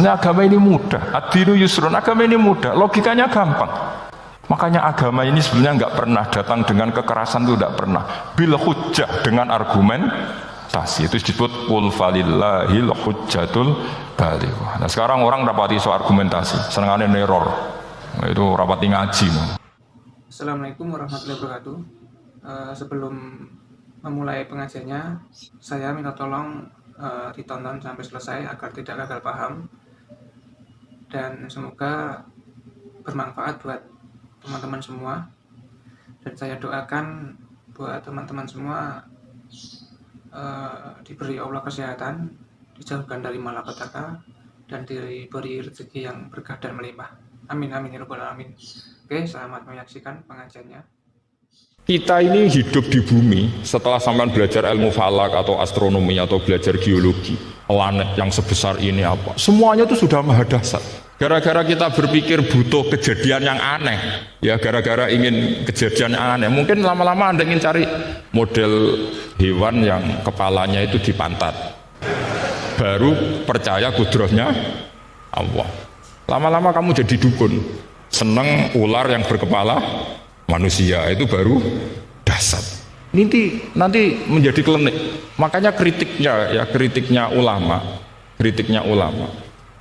Sebenarnya agama ini mudah. Ad-dinu yusrun, agama ini mudah, logikanya gampang. Makanya agama ini sebenarnya nggak pernah datang dengan kekerasan, itu tidak pernah. Bil hujjah, dengan argumentasi. Itu disebut qul falillahil hujjatul balighah. Nah sekarang orang rapati soal argumentasi, senengane neror. Itu rapati ngaji. Assalamualaikum warahmatullahi wabarakatuh. Sebelum memulai pengajiannya, saya minta tolong ditonton sampai selesai agar tidak gagal paham, dan semoga bermanfaat buat teman-teman semua. Dan saya doakan buat teman-teman semua diberi Allah kesehatan, dijauhkan dari malapetaka, dan diberi rezeki yang berkah dan melimpah. Amin amin ya rabbal alamin. Oke, selamat menyaksikan pengajiannya. Kita ini hidup di bumi setelah sampean belajar ilmu falak atau astronomi atau belajar geologi, planet yang sebesar ini apa, semuanya itu sudah maha dahsyat. Gara-gara kita berpikir butuh kejadian yang aneh, ya gara-gara ingin kejadian yang aneh, mungkin lama-lama Anda ingin cari model hewan yang kepalanya itu di pantat, baru percaya kudrahnya Allah. Lama-lama kamu jadi dukun, seneng ular yang berkepala manusia, itu baru dahsyat. Nanti menjadi klinik. Makanya kritiknya ulama,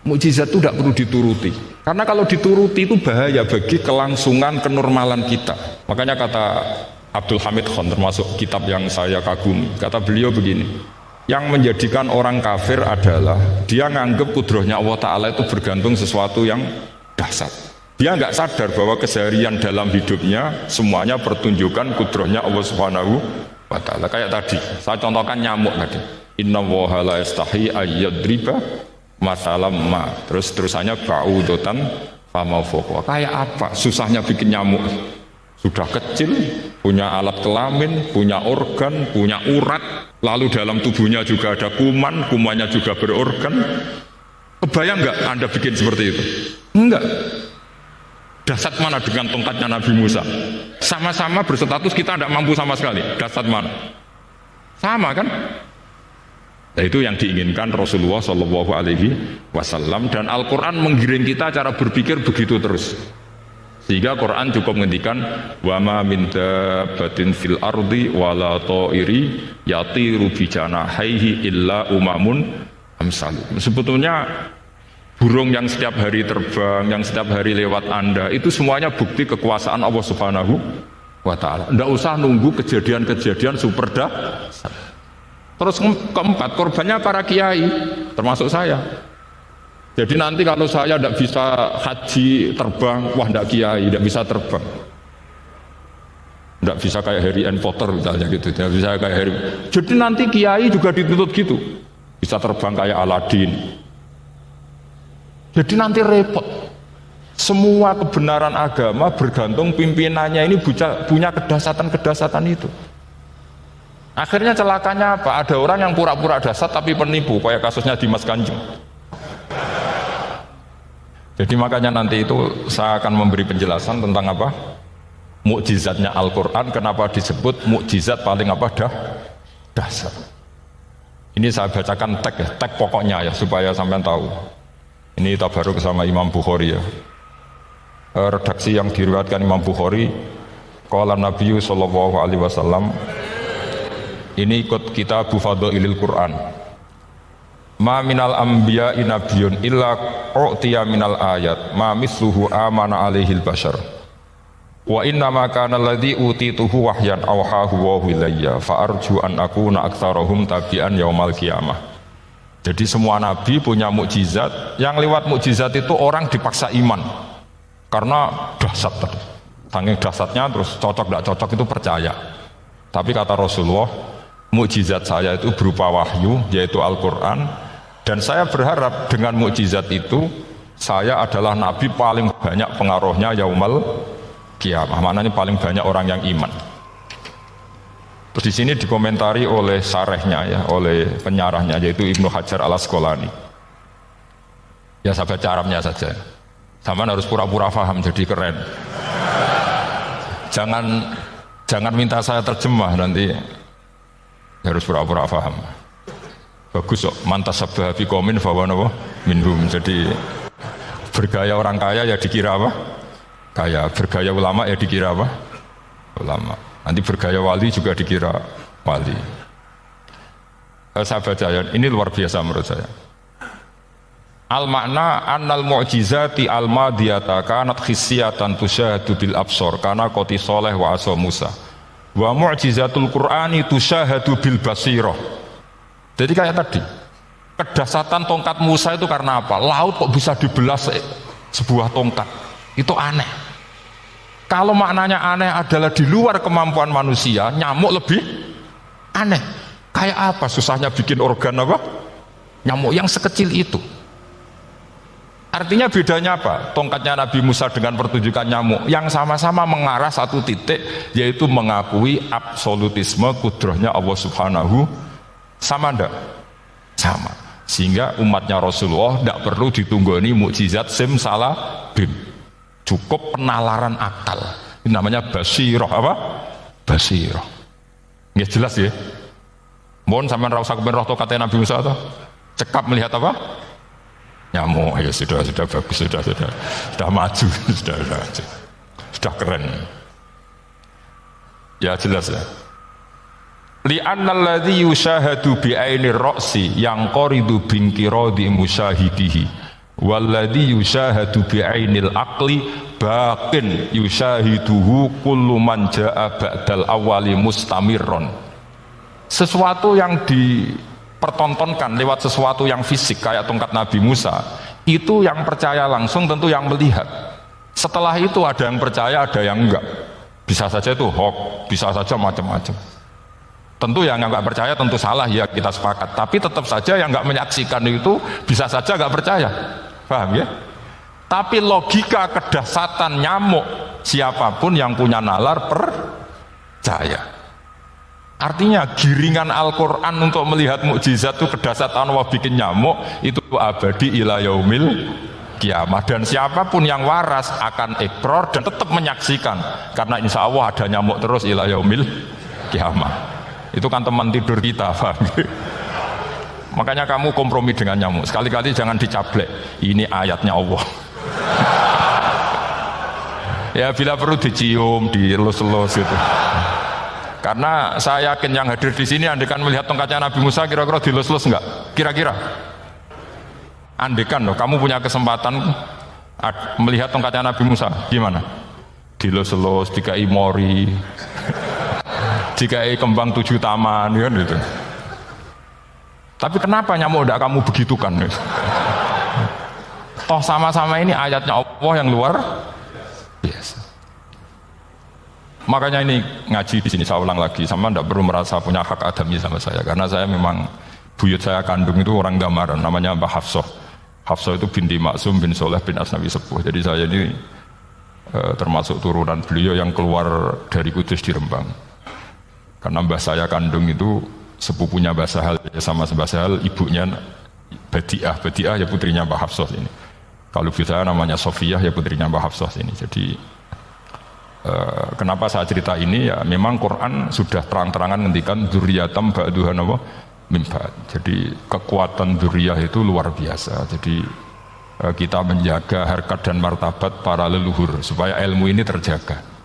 mukjizat itu tidak perlu dituruti. Karena kalau dituruti itu bahaya bagi kelangsungan kenormalan kita. Makanya kata Abdul Hamid Khan, termasuk kitab yang saya kagumi, kata beliau begini, yang menjadikan orang kafir adalah dia nganggep kudrahnya Allah Ta'ala itu bergantung sesuatu yang dahsyat. Dia nggak sadar bahwa keseharian dalam hidupnya semuanya pertunjukan kudrahnya Allah Subhanahu wa Ta'ala. Kayak tadi, saya contohkan nyamuk tadi. Inna woha la yastahi ayyadriba masalam ma. Terusannya ba'udotan fama fokwa. Kayak apa susahnya bikin nyamuk? Sudah kecil, punya alat kelamin, punya organ, punya urat, lalu dalam tubuhnya juga ada kuman, kumannya juga berorgan. Kebayang nggak Anda bikin seperti itu? Enggak. Dahsyat mana dengan tongkatnya Nabi Musa? Sama-sama berstatus kita tidak mampu sama sekali. Dahsyat mana? Sama kan? Nah, itu yang diinginkan Rasulullah Shallallahu Alaihi Wasallam, dan Al-Quran menggiring kita cara berpikir begitu terus. Sehingga Quran cukup menghentikan wa ma min dabbatin fil ardi wala ta'iri yatiru bi janahaihi illa umamun amsalu. Sebetulnya burung yang setiap hari terbang, yang setiap hari lewat Anda, itu semuanya bukti kekuasaan Allah Subhanahu wa Ta'ala. Tidak usah nunggu kejadian-kejadian super dahsyat. Terus keempat, korbannya para kiai, termasuk saya. Jadi nanti kalau saya tidak bisa haji terbang, wah tidak kiai, tidak bisa terbang. Tidak bisa kayak Harry and Potter misalnya gitu, tidak bisa kayak Harry. Jadi nanti kiai juga dituntut gitu, bisa terbang kayak Aladin. Jadi nanti repot. Semua kebenaran agama bergantung pimpinannya ini punya kedahsyatan itu. Akhirnya celakanya apa? Ada orang yang pura-pura dahsyat tapi penipu, kayak kasusnya Dimas Kanjeng. Jadi makanya nanti itu saya akan memberi penjelasan tentang apa? Mukjizatnya Al-Quran, kenapa disebut mukjizat paling dahsyat. Ini saya bacakan tag pokoknya ya, supaya sampean tahu. Ini tabaruk sama Imam Bukhari ya. Redaksi yang diriwayatkan Imam Bukhari, qala Nabi sallallahu alaihi wasallam, ini ikut kitab Fadhailil Quran. Ma minal anbiya'i nabiyyun illa u'tiya minal ayat ma misluhu amana alaihil bashar. Wa inna ma kana alladhi utituhu wahyan awhahu wa ilayya fa arju an akuna aktsarahum tabi'an yaumal qiyamah. Jadi semua nabi punya mukjizat, yang lewat mukjizat itu orang dipaksa iman karena dahsyat tadi. Saking dahsyatnya terus cocok tidak cocok itu percaya. Tapi kata Rasulullah, mukjizat saya itu berupa wahyu, yaitu Al-Quran, dan saya berharap dengan mukjizat itu saya adalah nabi paling banyak pengaruhnya yaumal qiyamah. Maknanya paling banyak orang yang iman. Terus di sini dikomentari oleh sarehnya ya, oleh penyarahnya, yaitu Ibnu Hajar Al-Asqalani. Ya saya baca Arabnya saja. Sama harus pura-pura paham jadi keren. Jangan minta saya terjemah, nanti harus pura-pura paham. Bagus kok, mantas sabda bi qaumin fa huwa minhum. Jadi bergaya orang kaya ya dikira apa? Kaya. Bergaya ulama ya dikira apa? Ulama. Nanti bergaya wali juga dikira wali. Saya baca ayat ini luar biasa menurut saya. Al makna annal mu'jizati al madiyata kanat khissiyatan tusyahadu bil absor kana qoti soleh wa asa Musa wa mu'jizatul Qur'ani tusyahadu bil basirah. Jadi kayak tadi, kedahsyatan tongkat Musa itu karena apa? Laut kok bisa dibelah sebuah tongkat, itu aneh. Kalau maknanya aneh adalah di luar kemampuan manusia, nyamuk lebih aneh. Kayak apa susahnya bikin organ apa? Nyamuk yang sekecil itu. Artinya bedanya apa? Tongkatnya Nabi Musa dengan pertunjukan nyamuk yang sama-sama mengarah satu titik, yaitu mengakui absolutisme kudrahnya Allah Subhanahu. Sama ndak? Sama. Sehingga umatnya Rasulullah tidak perlu ditunggoni mukjizat simsalabim. Cukup penalaran akal. Ini namanya basirah apa? Basirah. Nggak jelas ya? Mohon sampean ra usah kepen roh tongkatnya Nabi Musa atau cekap melihat apa? Nyamuk. Ya sudah bagus, sudah maju, sudah keren. Ya jelas ya. Li'annal ladzi yushahadu bi ainir ra'si yang qaridu bin qiradi musyahidihi wal ladzi yushahadu bi ainil aqli baqin yushahiduhu kullu man jaa ba'dal awali mustamirron. Sesuatu yang dipertontonkan lewat sesuatu yang fisik kayak tongkat Nabi Musa, itu yang percaya langsung tentu yang melihat. Setelah itu ada yang percaya, ada yang enggak. Bisa saja itu hoax, bisa saja macam-macam. Tentu yang nggak percaya tentu salah, ya kita sepakat. Tapi tetap saja yang nggak menyaksikan itu bisa saja nggak percaya, paham ya? Tapi logika kedahsyatan nyamuk, siapapun yang punya nalar percaya. Artinya giringan Al-Quran untuk melihat mukjizat itu kedahsyatan Allah bikin nyamuk itu abadi ila yaumil kiamah, dan siapapun yang waras akan ikrar dan tetap menyaksikan, karena insya Allah ada nyamuk terus ila yaumil kiamah. Itu kan teman tidur kita, paham? Makanya kamu kompromi dengan nyamuk. Sekali-kali jangan dicablek. Ini ayatnya Allah. Ya bila perlu dicium, dielus-elus gitu. Karena saya yakin yang hadir di sini andekan melihat tongkatnya Nabi Musa kira-kira dilus-elus enggak? Kira-kira. Andekan loh, kamu punya kesempatan melihat tongkatnya Nabi Musa, gimana? Dilus-elus, dikai mori. Jika kembang 7 taman kan gitu. Tapi kenapa nyamuk tidak kamu begitukan? Toh sama-sama ini ayatnya Allah yang luar biasa. Makanya ini ngaji di sini saya ulang lagi, sama tidak perlu merasa punya hak adami sama saya, karena saya memang buyut saya kandung itu orang Gambaran, namanya Mbah Hafsah. Hafsah itu binti Maksum bin Soleh bin Asnawi Sepuh. Jadi saya ini termasuk turunan beliau yang keluar dari Kudus di Rembang. Karena mbah saya kandung itu sepupunya Mbah Sahal, sama Mbah Sahal ibunya Badiah ya putrinya Mbah Hafsah ini. Kalau bisa namanya Sofiyah ya putrinya Mbah Hafsah ini. Jadi kenapa saya cerita ini, ya memang Quran sudah terang-terangan ngendikan dzurriyatam ba'duhan apa min ba'd. Jadi kekuatan dzurriyah itu luar biasa. Jadi kita menjaga harkat dan martabat para leluhur supaya ilmu ini terjaga.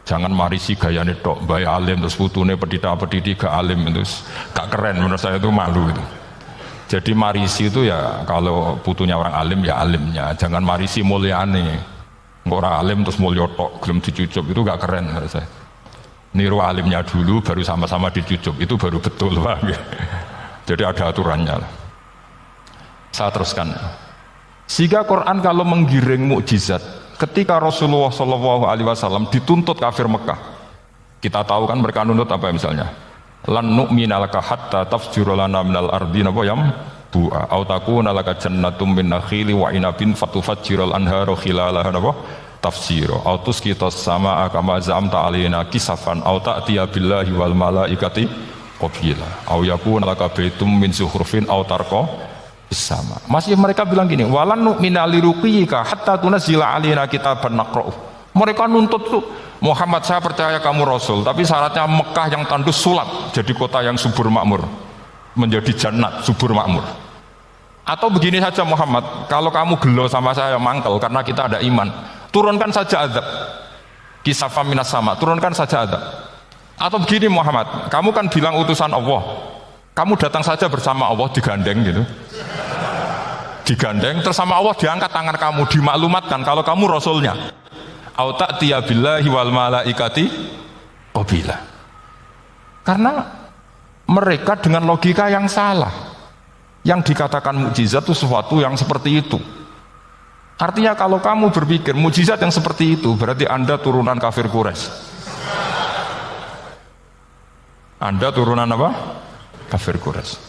Jangan marisi gayane tok, bayi alim terus putune pedita-pediti gak alim, terus gak keren, menurut saya itu malu itu. Jadi marisi itu ya kalau putunya orang alim ya alimnya, jangan marisi mulyane. Orang alim terus mulya tok, gelem dicucup, itu gak keren menurut saya. Niru alimnya dulu baru sama-sama dicucup, itu baru betul, Pak. Jadi ada aturannya. Saya teruskan. Sehingga Quran kalau menggiring mukjizat, ketika Rasulullah SAW dituntut kafir Mekah, kita tahu kan mereka nuntut apa misalnya? Lan nu'mina laka hatta tafjura lana minal ardi napa yam bu'a au takuna laka jannatum min nakhili wa inabin fatufajjiral anharu khilalaha napa tafsira au tusqitas samaa kama zamta alaina kisafan au ta'tiya billahi wal malaikati qabila au yakuna laka baitum min zuhrufin au tarqa sama. Masih mereka bilang gini, walan nu'mina liruqiyika hatta tunazzila alaina kitaban naqra'u. Mereka nuntut tuh, Muhammad saya percaya kamu Rasul, tapi syaratnya Mekah yang tandus sulap jadi kota yang subur makmur, menjadi jannat subur makmur. Atau begini saja Muhammad, kalau kamu gelo sama saya mangkel karena kita ada iman, turunkan saja azab. Kisafan minas sama, turunkan saja azab. Atau begini Muhammad, kamu kan bilang utusan Allah, kamu datang saja bersama Allah digandeng gitu, digandeng, terus sama Allah diangkat tangan kamu, dimaklumatkan kalau kamu rasulnya. Au ta'tiya billahi wal malaikati qabila. Karena mereka dengan logika yang salah, yang dikatakan mukjizat itu sesuatu yang seperti itu. Artinya kalau kamu berpikir mukjizat yang seperti itu, berarti Anda turunan kafir Quraisy. Anda turunan apa? Kafir Quraisy.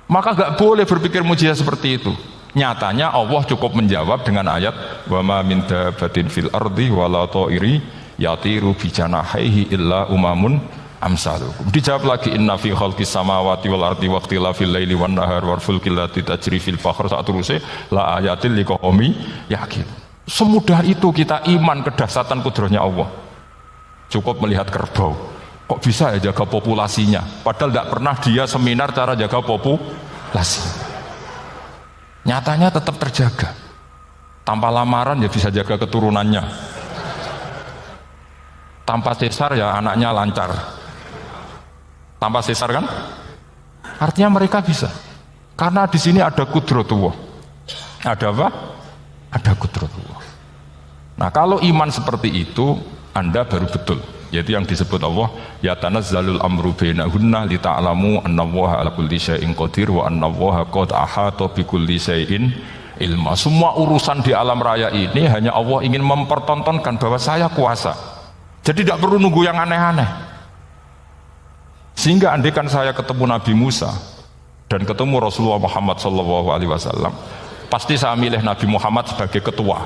Maka gak boleh berpikir mukjizat seperti itu. Nyatanya Allah cukup menjawab dengan ayat wa ma min dabbatin fil ardi wala ta'iri yatiru bi janahihi illa umamun amsalukum. Dijawab lagi inna fi khalqis samawati wal ardi wa ikhtilafil laili wan nahar wal fulki allati tajri fil bahr saat terusé la ayatil liqaumi yaqin. Semudah itu kita iman kedahsyatan kudratnya Allah. Cukup melihat kerbau, kok bisa ya jaga populasinya, padahal tidak pernah dia seminar cara jaga populasi. Nyatanya tetap terjaga. Tanpa lamaran ya bisa jaga keturunannya. Tanpa sesar ya anaknya lancar. Tanpa sesar kan? Artinya mereka bisa. Karena di sini ada kudratullah. Ada apa? Ada kudratullah. Nah, kalau iman seperti itu, Anda baru betul. Yaitu yang disebut Allah, ya tanazzalul amru bainahunna li ta'lamu annallaha ala kulli syai'in qadir wa annallaha qad ahata bi kulli syai'in ilma. Semua urusan di alam raya ini hanya Allah ingin mempertontonkan bahwa saya kuasa. Jadi tidak perlu nunggu yang aneh-aneh. Sehingga andaikan saya ketemu Nabi Musa dan ketemu Rasulullah Muhammad SAW, pasti saya milih Nabi Muhammad sebagai ketua.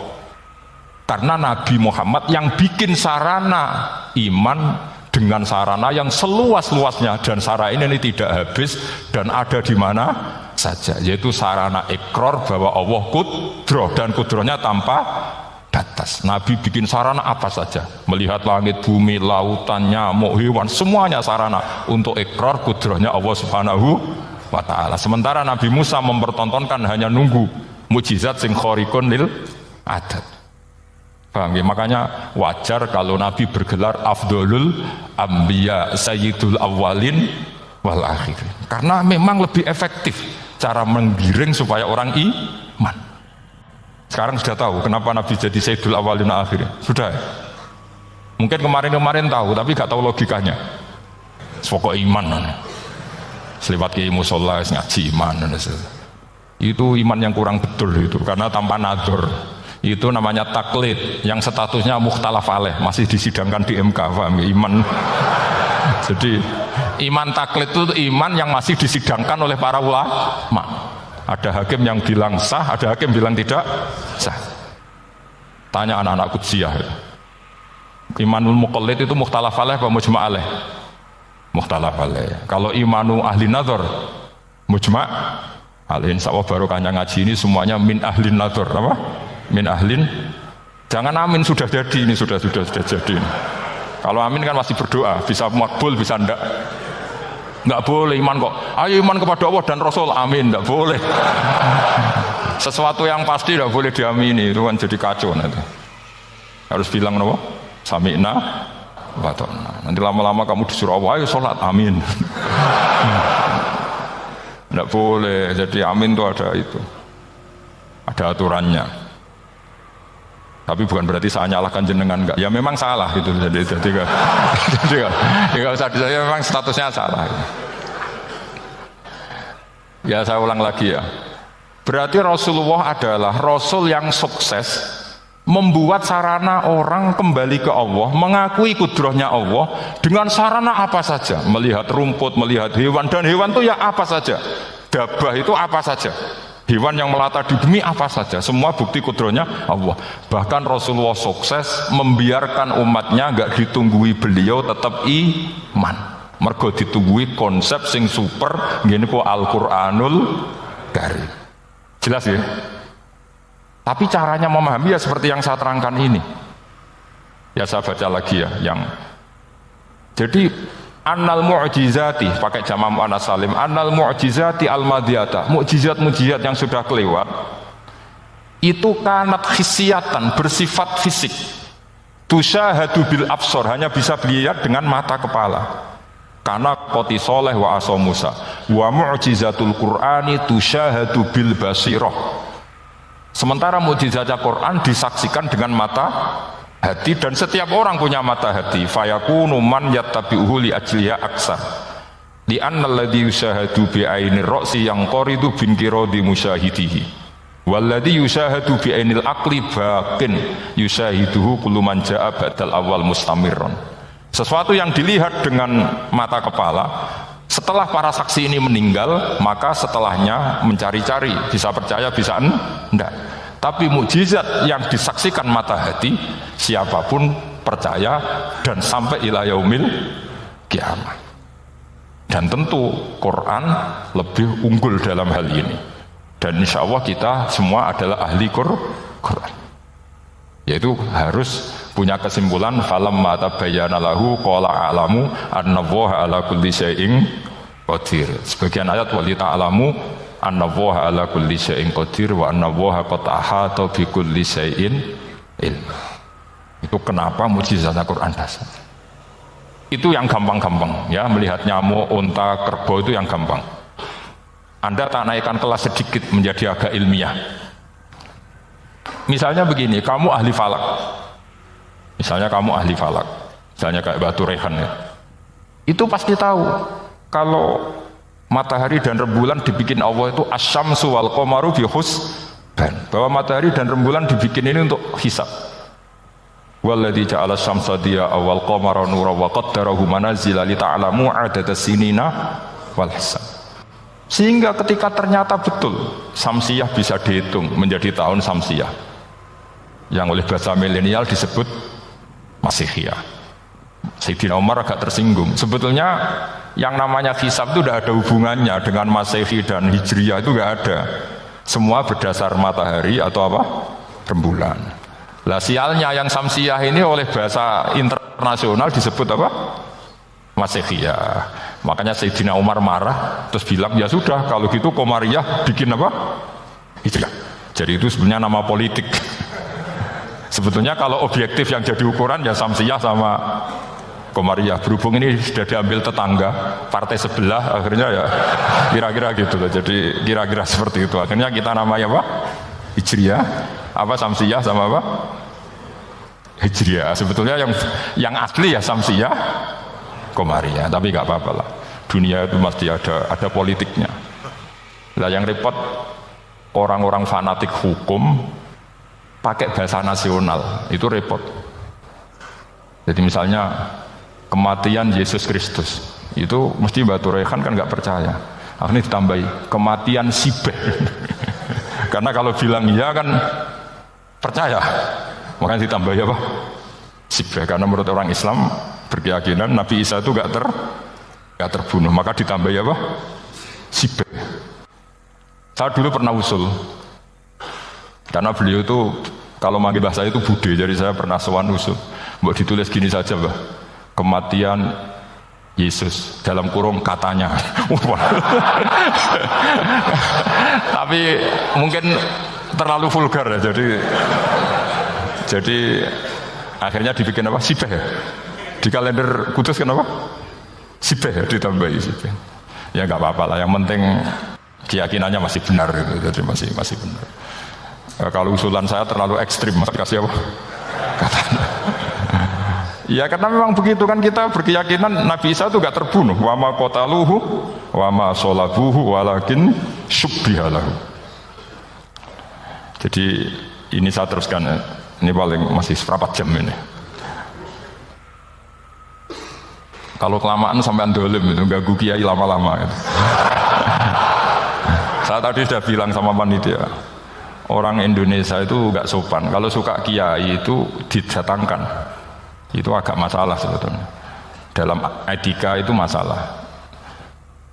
Karena Nabi Muhammad yang bikin sarana iman dengan sarana yang seluas-luasnya, dan sarana ini tidak habis dan ada di mana saja, yaitu sarana ikrar bahwa Allah kudroh dan kudrohnya tanpa batas. Nabi bikin sarana apa saja, melihat langit, bumi, lautan, nyamuk, hewan, semuanya sarana untuk ikrar kudrohnya Allah Subhanahu wa ta'ala. Sementara Nabi Musa mempertontonkan hanya nunggu mukjizat sing khariqun lil adat. Paham ya? Makanya wajar kalau Nabi bergelar Afdolul Ambiya Sayyidul Awwalin wal Akhirin, karena memang lebih efektif cara menggiring supaya orang iman. Sekarang sudah tahu kenapa Nabi jadi Sayyidul Awwalin wal Akhirin? Sudah. Mungkin kemarin-kemarin tahu tapi gak tahu logikanya. Pokok iman. Selewat ke musola ngaji iman. Itu iman yang kurang betul itu, karena tanpa nadzor. Itu namanya taklid yang statusnya mukhtalaf alaih, masih disidangkan di MK. Paham ya? Iman. Jadi iman taklid itu iman yang masih disidangkan oleh para ulama. Ada hakim yang bilang sah, ada hakim bilang tidak sah. Tanya anak-anak Qudsiyah. Imanul muqallid itu mukhtalaf alaih apa mujma' alaih? Mukhtalaf alaih. Kalau imanu ahli nazar mujma' alaih. Insyaallah barokahnya ngaji ini semuanya min ahli nazar, apa? Min ahlin, jangan amin sudah jadi, ini sudah jadi. Kalau amin kan masih berdoa, bisa makbul, bisa nggak boleh iman kok. Ayo iman kepada Allah dan Rasul, amin, nggak boleh. Sesuatu yang pasti nggak boleh diamini, itu kan jadi kacau nanti. Harus bilang apa? Sami'na wa ta'na. Nanti lama-lama kamu disuruh Allah, ayo sholat, amin. Nggak boleh. Jadi amin itu ada aturannya. Tapi bukan berarti saya nyalahkan jenengan, enggak. Ya memang salah gitu. Jadi enggak usah disaya, memang statusnya salah. Ya saya ulang lagi ya. Berarti Rasulullah adalah Rasul yang sukses membuat sarana orang kembali ke Allah, mengakui kudrohnya Allah dengan sarana apa saja. Melihat rumput, melihat hewan, dan hewan itu ya apa saja. Dabah itu apa saja. Hewan yang melata di bumi apa saja, semua bukti kudrohnya Allah. Bahkan Rasulullah sukses membiarkan umatnya gak ditunggui beliau tetap iman. Mergo ditunggui konsep sing super, gini kok Al-Quranul Karim. Jelas ya? Tapi caranya memahami ya seperti yang saya terangkan ini. Ya saya baca lagi ya, jadi annal mu'jizati, pakai jamak muannas salim, annal mu'jizati al-madiyata, mukjizat-mukjizat yang sudah kelewat itu kanat khisiatan, bersifat fisik, tusyahadu bil absor, hanya bisa dilihat dengan mata kepala. Karena qoti soleh wa aso Musa wa mu'jizatul Qur'ani tusyahadu bil basirah. Sementara mukjizatnya Quran disaksikan dengan mata hati, dan setiap orang punya mata hati. Fayakunu man yattabi'uhu li ajliya aksar li anna alladhi yushahadu bi ainir ra'si yang qoridu bin qiradi musyahidihi walladhi yushahadu bi ainil aqli baqin yushahiduhu kullu man ja'a ba'dal awal mustamirron. Sesuatu yang dilihat dengan mata kepala, setelah para saksi ini meninggal, maka setelahnya mencari-cari, bisa percaya bisa enggak. Tapi mukjizat yang disaksikan mata hati, siapapun percaya dan sampai ila yaumil kiamat. Dan tentu Quran lebih unggul dalam hal ini. Dan insya Allah kita semua adalah ahli Quran. Yaitu harus punya kesimpulan falamma tabayyana lahu qala a'lamu annallaha ala kulli syai'in qadir. Sebagian ayat wa li ta'lamu annallaha ala kulli syai'in qadir wa annallaha qad ahata bi kulli syai'in ilma. Itu kenapa mukjizatnya Quran dasar. Itu yang gampang-gampang ya, melihat nyamuk, unta, kerbau itu yang gampang. Anda tak naikkan kelas sedikit menjadi agak ilmiah. Misalnya begini, kamu ahli falak. Misalnya kamu ahli falak. Misalnya kayak Batu Rehan ya. Itu pasti tahu kalau matahari dan rembulan dibikin Allah itu asyamsu wal qamaru bi husban. Bahwa matahari dan rembulan dibikin ini untuk hisab. Walladzi ja'ala syamsa diya'a wal qamara nuran wa qaddarahu manazila li ta'lamu 'adada sinina wal hisab. Sehingga ketika ternyata betul Samsiyah bisa dihitung menjadi tahun Samsiyah, yang oleh bahasa milenial disebut Masihiyah. Sayyidina Umar agak tersinggung. Sebetulnya yang namanya hisab itu tidak ada hubungannya dengan Masehi dan Hijriyah, itu tidak ada. Semua berdasar matahari atau apa? Rembulan. Lah sialnya yang Samsiyah ini oleh bahasa internasional disebut apa? Masihiyah. Makanya Sayyidina Umar marah terus bilang ya sudah kalau gitu Qamariyah bikin apa? Hijriyah. Jadi itu sebenarnya nama politik. Sebetulnya kalau objektif yang jadi ukuran ya Samsiyah sama Qamariyah. Berhubung ini sudah diambil tetangga partai sebelah, akhirnya ya kira-kira gitu loh. Jadi kira-kira seperti itu. Akhirnya kita namanya apa? Hijriyah. Apa Samsiyah sama apa? Hijriyah. Sebetulnya yang asli ya Samsiyah, Qamariyah. Tapi nggak apa-apa lah. Dunia itu mesti ada politiknya. Lah yang repot orang-orang fanatik hukum pakai bahasa nasional, itu repot. Jadi misalnya kematian Yesus Kristus, itu mesti Batu Rehan kan nggak percaya. Akhirnya ditambahi kematian Sibeh. Karena kalau bilang iya kan percaya, makanya ditambahi apa? Sibeh. Karena menurut orang Islam berkeyakinan Nabi Isa itu nggak terbunuh, maka ditambahi apa? Sibeh. Saya dulu pernah usul. Karena beliau itu kalau manggil bahasa itu bude, jadi saya pernah sowan usul. Mbok ditulis gini saja, Mbah. Kematian Yesus dalam kurung katanya. Tapi mungkin terlalu vulgar ya, jadi akhirnya dibikin apa? Sibeh ya. Di kalender Kudus kenapa? Sibeh ya, ditambahi Sibeh. Ya nggak apa-apa lah, yang penting keyakinannya masih benar gitu, jadi masih benar. Kalau usulan saya terlalu ekstrim, mas kasih apa? Katanya. Ya karena memang begitu kan, kita berkeyakinan Nabi Isa itu gak terbunuh. Wa ma qataluhu wa ma sholabuhu walakin syubbihalahu. Jadi ini saya teruskan ya. Ini paling masih seperempat jam ini. Kalau kelamaan sampai dolim itu ganggu kiai lama-lama gitu. Saya tadi sudah bilang sama panitia, orang Indonesia itu gak sopan. Kalau suka kiai itu didatangkan, itu agak masalah sebetulnya. Dalam etika itu masalah.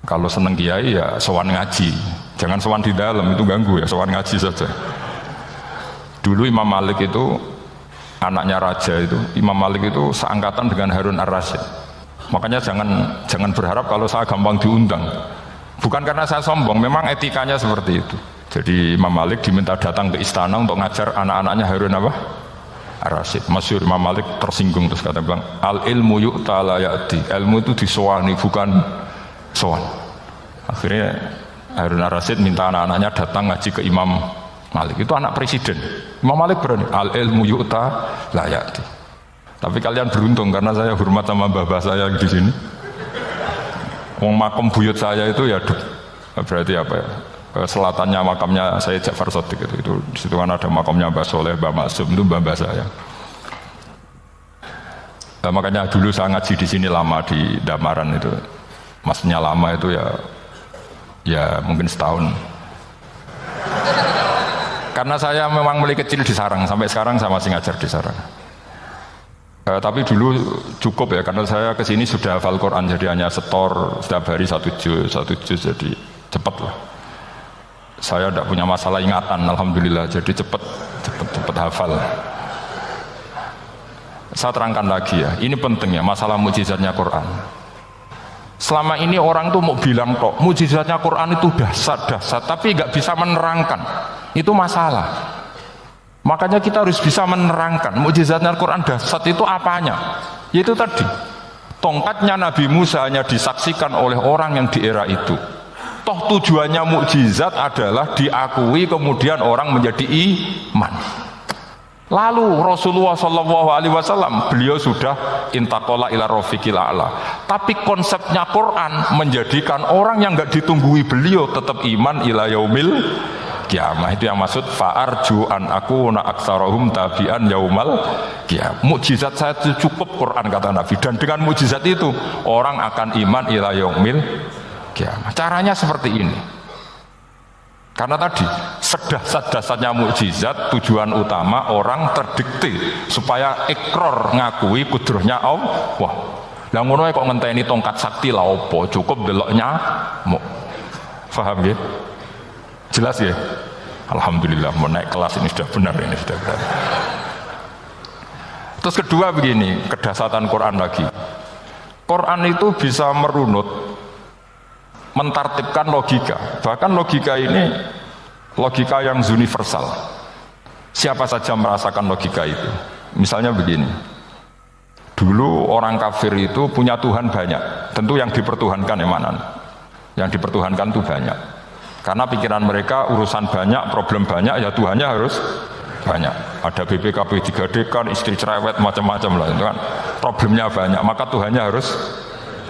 Kalau seneng kiai ya sowan ngaji, jangan sowan di dalam, itu ganggu ya, sowan ngaji saja. Dulu Imam Malik itu anaknya raja itu, Imam Malik itu seangkatan dengan Harun Ar-Rasyid. Makanya jangan berharap kalau saya gampang diundang. Bukan karena saya sombong, memang etikanya seperti itu. Jadi Imam Malik diminta datang ke istana untuk ngajar anak-anaknya Harun apa? Ar-Rasyid. Masyhur Imam Malik tersinggung terus kata bilang, al ilmu yu'ta la ya'ti. Ilmu itu disowani bukan sowan. Akhirnya Harun Ar-Rasyid minta anak-anaknya datang ngaji ke Imam Malik. Itu anak presiden. Imam Malik berani, al ilmu yu'ta la ya'ti. Tapi kalian beruntung karena saya hormat sama mbah-mbah saya di sini. Wong makom buyut saya itu ya berarti apa ya? Selatannya makamnya saya Ja'far Shadiq itu di situ kan ada makamnya Mbah Soleh, Mbah Maksum, itu mbah saya. Nah, makanya dulu saya ngaji di sini lama di Damaran itu. Maksudnya lama itu ya mungkin setahun. Karena saya memang mulai kecil di Sarang, sampai sekarang saya masih ngajar di Sarang. Tapi dulu cukup ya, karena saya kesini sudah hafal Quran, jadi hanya setor setiap hari satu juz, jadi cepat lah. Saya tidak punya masalah ingatan, alhamdulillah, jadi cepat hafal. Saya terangkan lagi ya, ini penting ya, masalah mukjizatnya Quran. Selama ini orang tuh mau bilang kok mukjizatnya Quran itu dahsyat, tapi nggak bisa menerangkan, itu masalah. Makanya kita harus bisa menerangkan mukjizatnya Al-Quran dahsyat itu apanya. Yaitu tadi, tongkatnya Nabi Musa hanya disaksikan oleh orang yang di era itu. Toh tujuannya mukjizat adalah diakui kemudian orang menjadi iman. Lalu Rasulullah SAW beliau sudah intaqala ila rafiqil a'la. Tapi konsepnya Quran menjadikan orang yang enggak ditunggui beliau tetap iman ila yaumil kiamah. Itu yang maksud fa'arju an akuna aktsarahum tabi'an yaumal kiamah. Mukjizat saya itu cukup Quran kata Nabi, dan dengan mukjizat itu orang akan iman ila yaumil kiamah. Caranya seperti ini. Karena tadi sedahsyat-dahsyatnya mukjizat tujuan utama orang terdikte supaya ikrar ngakui kudrohnya Allah. Lah ngono kok ngenteni tongkat sakti lah opo, cukup deloknya mau. Paham ya? Jelas ya? Alhamdulillah mau naik kelas ini sudah benar. Terus kedua begini, kedahsyatan Quran lagi. Quran itu bisa merunut, mentartibkan logika. Bahkan logika ini logika yang universal. Siapa saja merasakan logika itu. Misalnya begini. Dulu orang kafir itu punya Tuhan banyak. Tentu yang dipertuhankan yang mana? Yang dipertuhankan itu banyak. Karena pikiran mereka urusan banyak, problem banyak, ya Tuhannya harus banyak. Ada BPKB digadekan, istri cerewet, macam-macam lah. Itu kan problemnya banyak, maka Tuhannya harus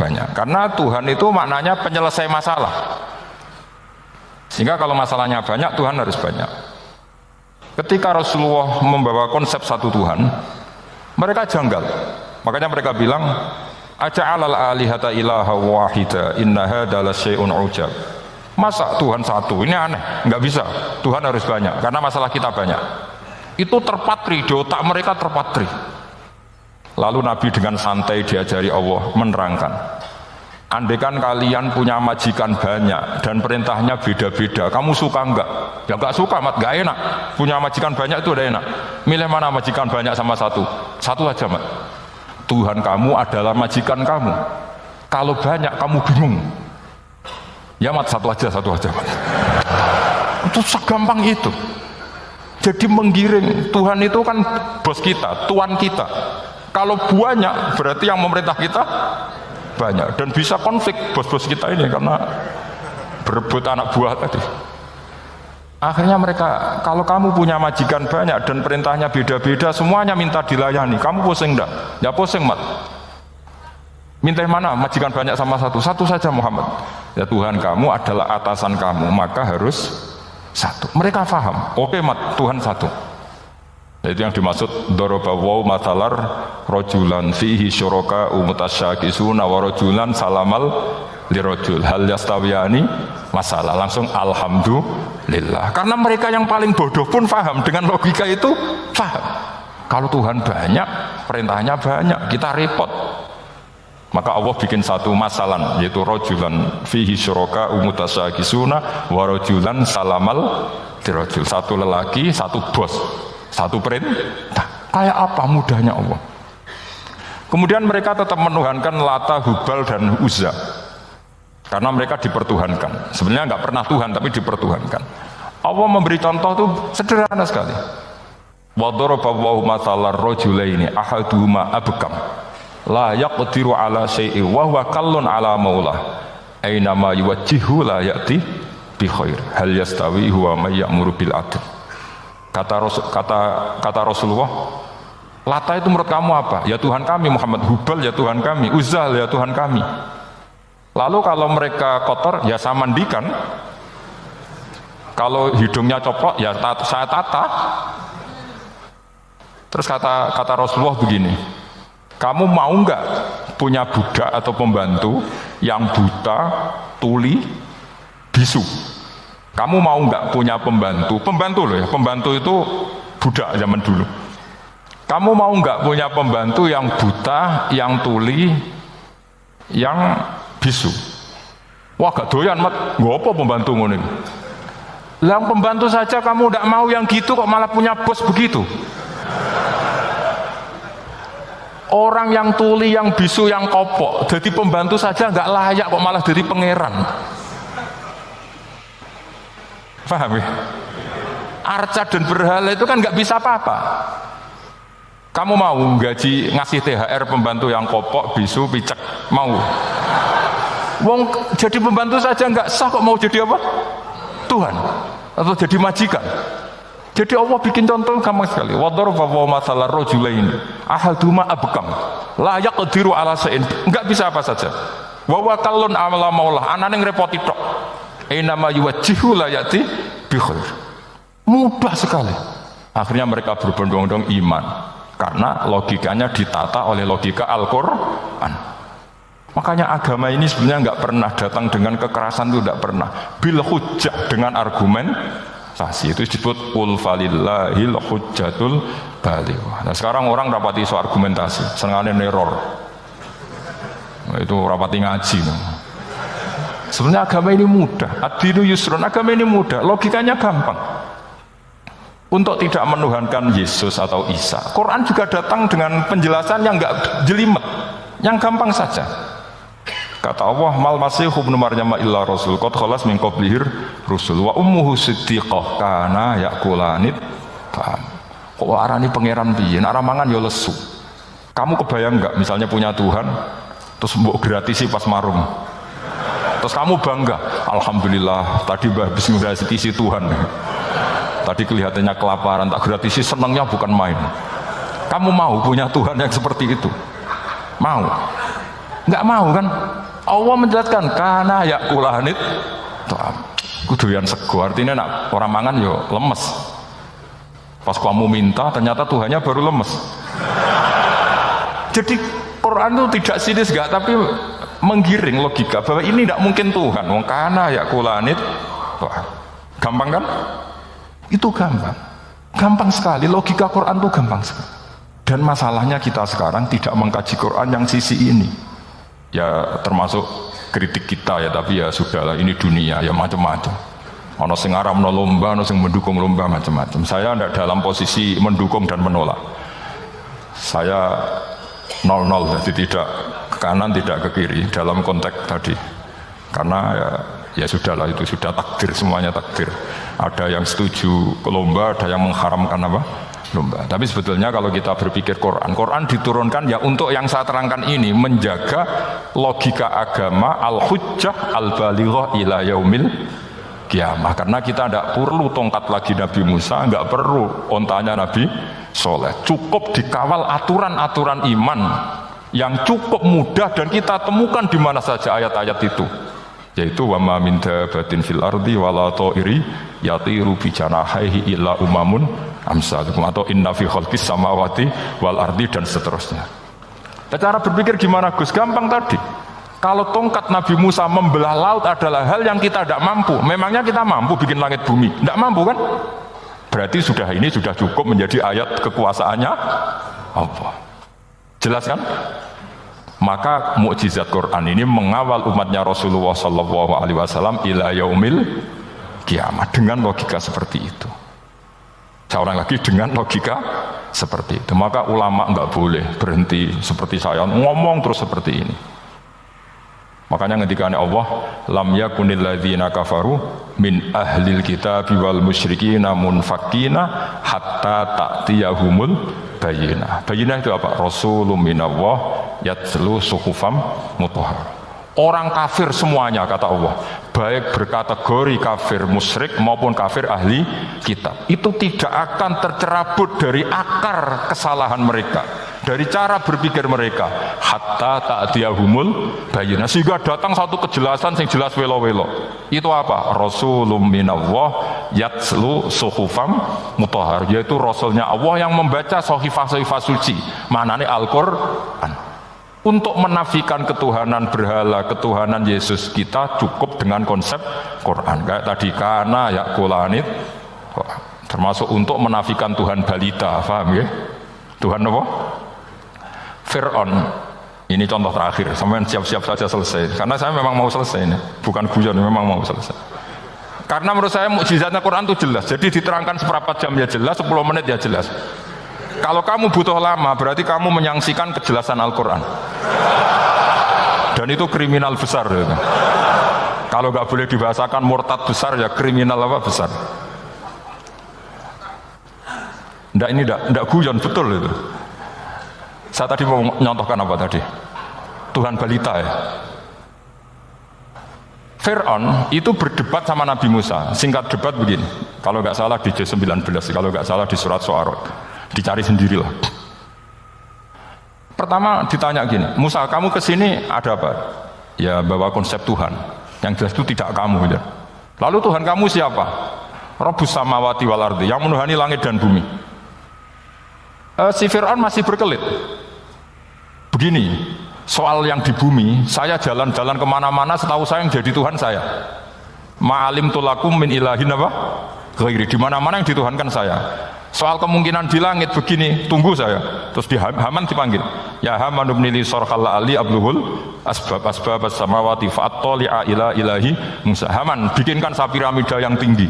banyak. Karena Tuhan itu maknanya penyelesai masalah. Sehingga kalau masalahnya banyak, Tuhan harus banyak. Ketika Rasulullah membawa konsep satu Tuhan, mereka janggal. Makanya mereka bilang, aja'alal alihata ilaha wahida inna hadza lasyai'un ujab. Masa Tuhan satu? Ini aneh, nggak bisa. Tuhan harus banyak, karena masalah kita banyak. Itu terpatri, di otak mereka terpatri. Lalu Nabi dengan santai diajari Allah menerangkan. Andaikan kalian punya majikan banyak dan perintahnya beda-beda, kamu suka enggak? Ya enggak suka, mat, enggak enak. Punya majikan banyak itu udah enak. Milih mana majikan banyak sama satu? Satu aja, mat. Tuhan kamu adalah majikan kamu. Kalau banyak kamu bingung. Ya mat, satu aja mat. Itu segampang itu. Jadi menggiring, Tuhan itu kan bos kita, tuan kita. Kalau banyak berarti yang memerintah kita banyak, dan bisa konflik bos-bos kita ini karena berebut anak buah tadi. Akhirnya mereka, kalau kamu punya majikan banyak dan perintahnya beda-beda, semuanya minta dilayani, kamu pusing enggak? Ya pusing, mat. Minta mana? Majikan banyak sama satu? Satu saja Muhammad. Ya Tuhan kamu adalah atasan kamu, maka harus satu. Mereka paham. Oke, mat, Tuhan satu. Itu yang dimaksud daraba wa matalar rajulan fihi syuraka mutasyakisuna wa rajulan salamal lirajul hal yastawiyani masalah. Langsung alhamdulillah. Karena mereka yang paling bodoh pun paham dengan logika itu, paham. Kalau Tuhan banyak, perintahnya banyak, kita repot. Maka Allah bikin satu masalah, yaitu rajulan fihi syuraka mutasyakisuna wa rajulan salamal lirajul. Satu lelaki, satu bos. Satu perintah. Kayak apa mudahnya Allah. Kemudian mereka tetap menuhankan Lata, Hubal dan Uzza karena mereka dipertuhankan. Sebenarnya nggak pernah Tuhan tapi dipertuhankan. Allah memberi contoh itu sederhana sekali. Wa daraballahu mathalan rajulaini ahaduhuma abkam la yaqdiru ala syai'in wa huwa kallun ala maulah aina ma yuwajjihu la ya'ti bi khair hal yastawi huwa may ya'muru bil adl. Kata Rasulullah, Lata itu menurut kamu apa? Ya Tuhan kami. Muhammad, Hubal ya Tuhan kami. Uzzal ya Tuhan kami. Lalu kalau mereka kotor ya saya mandikan, kalau hidungnya coplok ya saya tata. Terus kata Rasulullah begini, kamu mau nggak punya budak atau pembantu yang buta, tuli, bisu? Kamu mau nggak punya pembantu loh ya, pembantu itu budak zaman dulu. Kamu mau nggak punya pembantu yang buta, yang tuli, yang bisu? Wah gak doyan mat, nggak apa pembantu ngono. Yang pembantu saja kamu tidak mau yang gitu kok malah punya bos begitu. Orang yang tuli, yang bisu, yang kopok, jadi pembantu saja nggak layak kok malah jadi pangeran. Paham ya? Arca dan berhala itu kan nggak bisa apa-apa. Kamu mau gaji ngasih THR pembantu yang kopok, bisu, picek? Mau? Wong jadi pembantu saja nggak sah kok mau jadi apa? Tuhan atau jadi majikan? Jadi Allah bikin contoh gampang sekali. Wa daraballahu mathalan rajulaini ahaduhuma abkam la yaqdiru ala syai'in. Enggak bisa apa saja. Wa huwa kallun ala maulah. Anane ngrepoti tok. Inama yuwajjihu la ya'ti bi khair. Mudah sekali. Akhirnya mereka berbondong-bondong iman karena logikanya ditata oleh logika Al-Qur'an. Makanya agama ini sebenarnya nggak pernah datang dengan kekerasan, itu tidak pernah. Bil hujjah, dengan argumen itu disebut ul falillahil hujjatul balighah. Nah sekarang orang rapati iso argumentasi, senengane neror. Nah, itu rapati ngaji. Sebenarnya agama ini mudah. Ad-dinu yusrun, agama ini mudah, logikanya gampang. Untuk tidak menuhankan Yesus atau Isa, Quran juga datang dengan penjelasan yang enggak jelimet, yang gampang saja. Kata Allah, mal masih ibnu Maryam illa rasul qad khalas min qablihir rusul wa ummuhu siddiqah kana yakulanit. Paham? Kok arani pangeran piye? Nek mangan ya lesu. Kamu kebayang enggak misalnya punya Tuhan terus mbok gratisi pas marung. Terus kamu bangga, alhamdulillah tadi habis ngratisi Tuhan. Tadi kelihatannya kelaparan, tak gratisi, senangnya bukan main. Kamu mau punya Tuhan yang seperti itu? Mau? Enggak mau kan? Allah menjelaskan karena yakulanit kuduyan sego, artinya nak orang mangan yo lemes. Pas kamu minta ternyata Tuhannya baru lemes. Jadi Quran itu tidak sinis enggak, tapi menggiring logika bahwa ini tidak mungkin Tuhan. Wong kana yakulanit. Gampang kan? Itu gampang sekali, logika Quran itu gampang sekali. Dan masalahnya kita sekarang tidak mengkaji Quran yang sisi ini. Ya termasuk kritik kita ya, tapi ya sudahlah, ini dunia ya macam-macam. Ono sing ngaramno lomba, ono sing mendukung lomba, macam-macam. Saya tidak dalam posisi mendukung dan menolak. Saya 0-0, jadi tidak ke kanan tidak ke kiri dalam konteks tadi. Karena ya sudahlah, itu sudah takdir, semuanya takdir. Ada yang setuju ke lomba, ada yang mengharamkan apa? Lomba. Tapi sebetulnya kalau kita berpikir Quran diturunkan ya untuk yang saya terangkan ini, menjaga logika agama al-hujjah al-balighah ila yaumil kiamah. Karena kita tidak perlu tongkat lagi Nabi Musa, enggak perlu ontanya Nabi Soleh. Cukup dikawal aturan-aturan iman yang cukup mudah dan kita temukan di mana saja ayat-ayat itu. Yaitu wa ma min dabatin fil ardi wala ta'iri yatiru bi janahihi illa umamun amsalukum, atau inna fi khalqis samawati wal ardi, dan seterusnya. Cara berpikir gimana Gus? Gampang tadi. Kalau tongkat Nabi Musa membelah laut adalah hal yang kita tidak mampu, memangnya kita mampu bikin langit bumi? Tidak mampu kan? Berarti ini sudah cukup menjadi ayat kekuasaannya Allah. Jelas kan? Maka mukjizat Quran ini mengawal umatnya Rasulullah SAW ila yaumil kiamat dengan logika seperti itu. Seorang lagi dengan logika seperti itu. Maka ulama nggak boleh berhenti seperti saya ngomong terus seperti ini. Makanya ketika Allah lam yakunil ladzina kafaru min ahlil kitabi wal musyrikina munfakina hatta ta'tiyahumul bayyinah. Bayyinah itu apa? Rasulun minallah yatslu suhufam mutahhar. Orang kafir semuanya kata Allah, baik berkategori kafir musyrik maupun kafir ahli kitab, itu tidak akan tercerabut dari akar kesalahan mereka, dari cara berpikir mereka, hatta ta'tiyahumul bayyinah, sehingga datang satu kejelasan yang jelas welo-welo. Itu apa? Rasulun minallah yatslu suhufam mutahhar, yaitu rasulnya Allah yang membaca sahifah-sahifah suci, maknanya Al-Qur'an. Untuk menafikan ketuhanan berhala, ketuhanan Yesus, kita cukup dengan konsep Quran. Kayak tadi kana yakulanit, termasuk untuk menafikan Tuhan balita, paham ya? Tuhan apa? Fir'aun. Ini contoh terakhir, sampean siap-siap saja selesai. Karena saya memang mau selesai ini, bukan guyon, memang mau selesai. Karena menurut saya mukjizatnya Quran itu jelas. Jadi diterangkan seperempat jam ya jelas, 10 menit ya jelas. Kalau kamu butuh lama, berarti kamu menyaksikan kejelasan Al-Quran. Dan itu kriminal besar. Ya. Kalau nggak boleh dibahasakan murtad besar, ya kriminal apa besar. Nggak, ini nggak guyon, betul itu. Saya tadi mau nyontohkan apa tadi? Tuhan balita ya. Fir'aun itu berdebat sama Nabi Musa. Singkat debat begini, kalau nggak salah di J19, kalau nggak salah di surat Syu'ara. Dicari sendirilah. Pertama ditanya gini, Musa kamu kesini ada apa? Ya bawa konsep Tuhan. Yang jelas itu tidak kamu. Ya. Lalu Tuhan kamu siapa? Rabbus samawati wal ardi, yang menuhani langit dan bumi. Si Fir'aun masih berkelit. Begini, soal yang di bumi, saya jalan-jalan kemana-mana, setahu saya yang jadi Tuhan saya. Ma'alim tulakum min ilahin apa? Ghairi, di mana-mana yang dituhankan saya. Soal kemungkinan di langit begini, tunggu saya. Terus di Haman dipanggil, ya Haman ibnili sorqal ali abluhul asbab as-samawati fa'attali'a ila ilahi Musa. Haman, bikinkan piramida yang tinggi.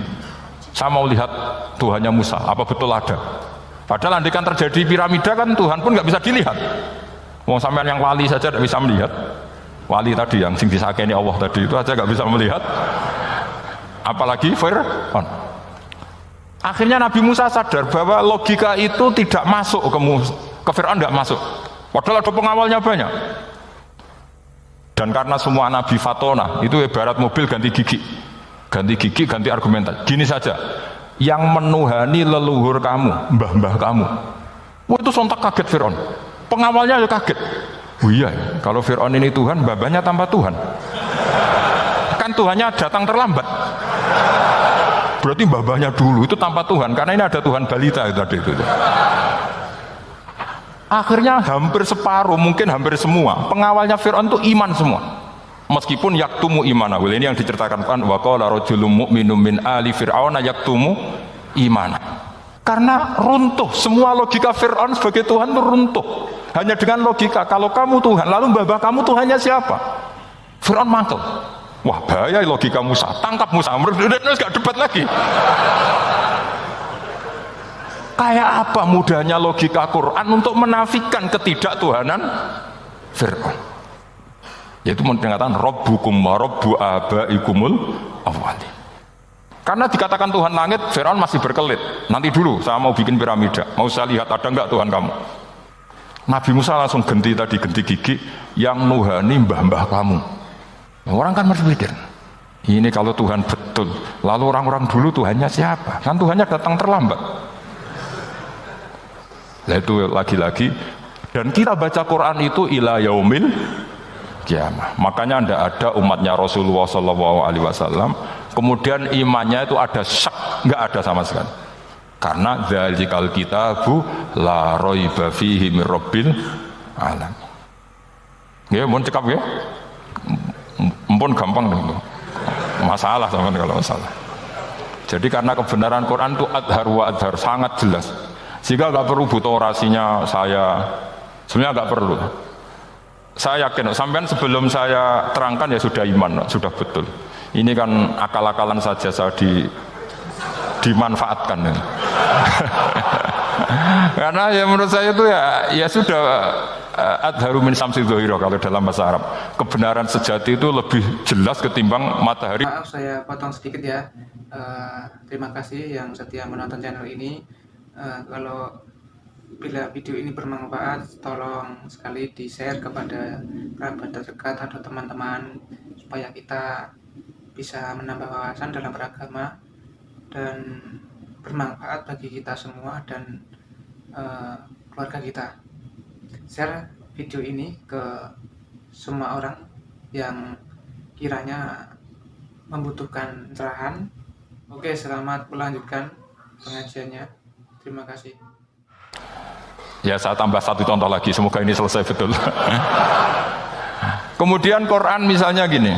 Saya mau lihat Tuhannya Musa, apa betul ada? Padahal andaikan terjadi piramida kan Tuhan pun nggak bisa dilihat. Wong sampean yang wali saja tidak bisa melihat. Wali tadi yang sing disakeni Allah tadi itu aja nggak bisa melihat. Apalagi Fir'aun. Akhirnya Nabi Musa sadar bahwa logika itu tidak masuk ke Fir'aun, tidak masuk. Padahal ada pengawalnya banyak. Dan karena semua Nabi fatona, itu ibarat mobil ganti gigi. Ganti gigi, ganti argumentasi. Gini saja, yang menuhani leluhur kamu, mbah-mbah kamu. Wah itu sontak kaget Fir'aun. Pengawalnya juga kaget. Oh iya, kalau Fir'aun ini Tuhan, mbah-mbahnya tanpa Tuhan. Kan Tuhannya datang terlambat. Berarti mbah-mbahnya dulu itu tanpa Tuhan, karena ini ada Tuhan balita tadi itu. Akhirnya hampir separuh, mungkin hampir semua pengawalnya Fir'aun itu iman semua. Meskipun yaktumu imana, ini yang diceritakan kan wa qala rajulun mu'minun min ali fir'auna yaktumu imana. Karena runtuh semua logika Fir'aun sebagai Tuhan itu runtuh. Hanya dengan logika kalau kamu Tuhan, lalu mbah-mbah kamu Tuhannya siapa? Fir'aun mangkel. Wah bahaya logika Musa, tangkap Musa, udah gak debat lagi. Kayak apa mudahnya logika Quran untuk menafikan ketidaktuhanan Fir'aun. Yaitu mengatakan Rabbukum wa Rabbu abaikumul awwalin. Karena dikatakan Tuhan langit, Fir'aun masih berkelit. Nanti dulu saya mau bikin piramida, mau saya lihat ada enggak Tuhan kamu. Nabi Musa langsung ganti gigi, yang nuhani mbah-mbah kamu. Orang kan berpikir, ini kalau Tuhan betul, lalu orang-orang dulu Tuhannya siapa? Kan Tuhannya datang terlambat. Nah itu lagi-lagi, dan kita baca Quran itu ila yaumil kiamah. Makanya tidak ada umatnya Rasulullah SAW, kemudian imannya itu ada syak, nggak ada sama sekali. Karena dzalikal kitabu la raiba fihi mir rabbil alamin. Ya, mohon cekap ya. Mumpun gampang dong. Masalah sama kalau masalah. Jadi karena kebenaran Quran itu adhar wa adhar, sangat jelas. Sehingga nggak perlu butuh orasinya saya. Sebenarnya nggak perlu. Saya yakin, sampean sebelum saya terangkan ya sudah iman, sudah betul. Ini kan akal-akalan saja saya dimanfaatkan. Ya. Karena ya menurut saya itu ya sudah adharu min samsi dhuhira kalau dalam bahasa Arab. Kebenaran sejati itu lebih jelas ketimbang matahari. Maaf saya potong sedikit ya. Terima kasih yang setia menonton channel ini. Kalau bila video ini bermanfaat, tolong sekali di-share kepada kerabat terdekat atau teman-teman supaya kita bisa menambah wawasan dalam beragama dan bermanfaat bagi kita semua dan keluarga kita. Share video ini ke semua orang yang kiranya membutuhkan cerahan. Oke, selamat melanjutkan pengajiannya. Terima kasih. Ya, saya tambah satu contoh lagi, semoga ini selesai betul. Kemudian Quran misalnya gini,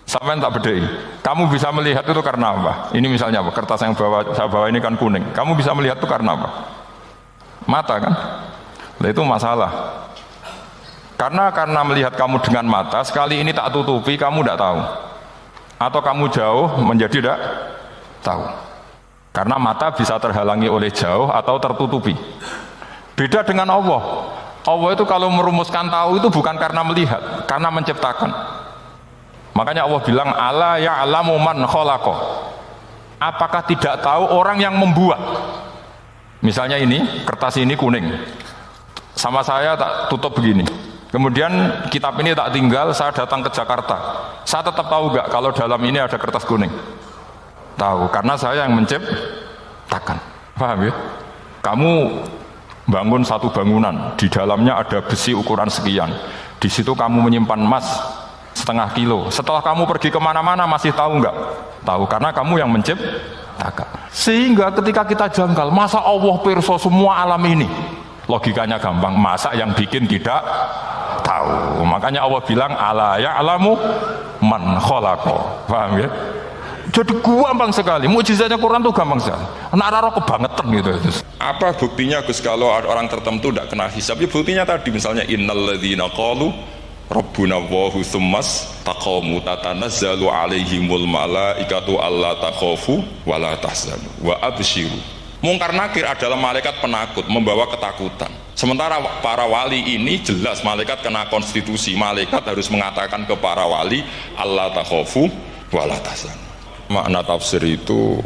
sampean tak bedai, kamu bisa melihat itu karena apa? Ini misalnya apa? Kertas yang saya bawa ini kan kuning, kamu bisa melihat itu karena apa? Mata kan? Nah, itu masalah. Karena melihat kamu dengan mata, sekali ini tak tutupi, kamu tidak tahu. Atau kamu jauh menjadi tidak tahu. Karena mata bisa terhalangi oleh jauh atau tertutupi. Beda dengan Allah. Allah itu kalau merumuskan tahu itu bukan karena melihat, karena menciptakan. Makanya Allah bilang ala ya'lamu man khalaqa. Apakah tidak tahu orang yang membuat? Misalnya ini, kertas ini kuning. Sama saya tak tutup begini. Kemudian kitab ini tak tinggal, saya datang ke Jakarta. Saya tetap tahu gak kalau dalam ini ada kertas kuning? Tahu, karena saya yang menciptakan. Paham ya? Kamu bangun satu bangunan, di dalamnya ada besi ukuran sekian. Di situ kamu menyimpan emas setengah kilo. Setelah kamu pergi kemana-mana masih tahu nggak? Tahu, karena kamu yang menciptakan. Sehingga ketika kita janggal, masa Allah pirsa semua alam ini? Logikanya gampang, masa yang bikin tidak tahu? Makanya Allah bilang ala ya'lamu man khalaqa. Paham ya? Jadi gampang sekali, mukjizatnya Quran tuh gampang sekali. Anak raro kebangetan gitu. Apa buktinya Gus kalau orang tertentu tidak kena hisab? Ya buktinya tadi misalnya innalladzina qalu rabbuna Allahu tsummas taqamu tatanazzalu alaihimul malaikatu alla takhafu wala tahzanu wa absyiru. Mungkar nakir adalah malaikat penakut, membawa ketakutan. Sementara para wali ini jelas malaikat kena konstitusi, malaikat harus mengatakan ke para wali alla takhafu wala tahzanu. Makna tafsir itu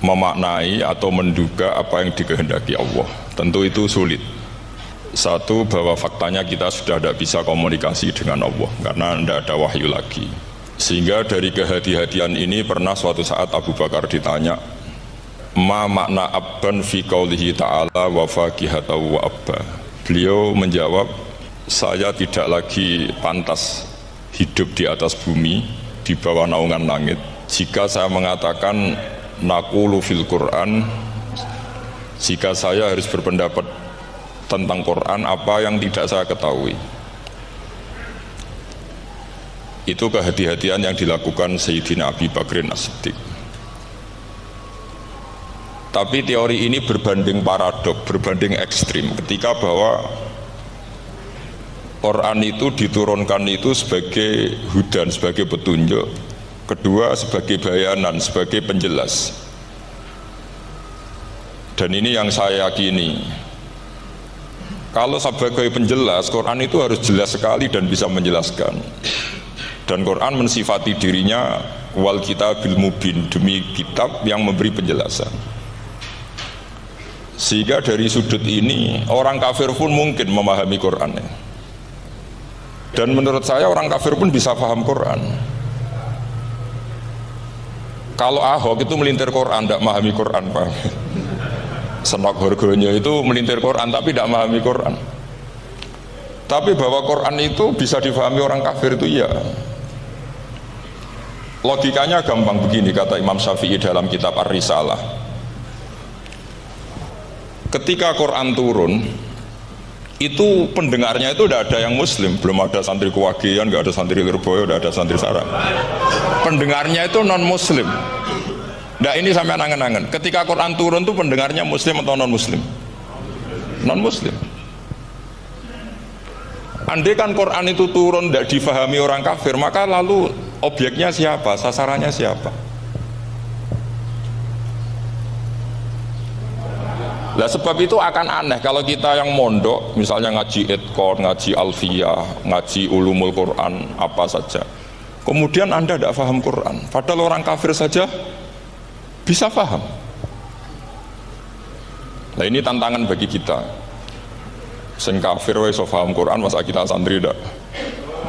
memaknai atau menduga apa yang dikehendaki Allah. Tentu itu sulit. Satu, bahwa faktanya kita sudah tidak bisa komunikasi dengan Allah karena tidak ada wahyu lagi. Sehingga dari kehati-hatian ini pernah suatu saat Abu Bakar ditanya, ma makna abban fi qaulihi ta'ala wa faqihatahu wa abba. Beliau menjawab, saya tidak lagi pantas hidup di atas bumi, di bawah naungan langit, jika saya mengatakan naqulu fil Quran, jika saya harus berpendapat tentang Quran apa yang tidak saya ketahui. Itu kehati-hatian yang dilakukan Sayyidina Abi Bakrin As-Siddiq. Tapi teori ini berbanding paradok, berbanding ekstrim, ketika bahwa Quran itu diturunkan itu sebagai hudan, sebagai petunjuk. Kedua sebagai bayanan, sebagai penjelas. Dan ini yang saya yakini. Kalau sebagai penjelas, Quran itu harus jelas sekali dan bisa menjelaskan. Dan Quran mensifati dirinya wal kitabil mubin, demi kitab yang memberi penjelasan. Sehingga dari sudut ini orang kafir pun mungkin memahami Quran. Dan menurut saya orang kafir pun bisa paham Quran. Kalau Ahok itu melintir Quran, tidak memahami Quran, Pak. Senok Horgonya itu melintir Quran, tapi tidak memahami Quran. Tapi bahwa Quran itu bisa difahami orang kafir itu ya. Logikanya gampang begini, kata Imam Syafi'i dalam kitab Ar-Risalah. Ketika Quran turun, itu pendengarnya itu tidak ada yang muslim, belum ada santri Kewagian, nggak ada santri Lirboyo, nggak ada santri Sarang. Pendengarnya itu non muslim. Nah ini sampai angen-angen, ketika Quran turun itu pendengarnya muslim atau non muslim? Non muslim. Andai kan Quran itu turun tidak difahami orang kafir, maka lalu objeknya siapa, sasarannya siapa? Lah sebab itu akan aneh kalau kita yang mondok, misalnya ngaji Edkor, ngaji Alfiyah, ngaji Ulumul Quran, apa saja. Kemudian Anda tidak paham Quran, padahal orang kafir saja bisa paham. Nah ini tantangan bagi kita. Sing kafir wis iso paham Quran, masa kita santri tidak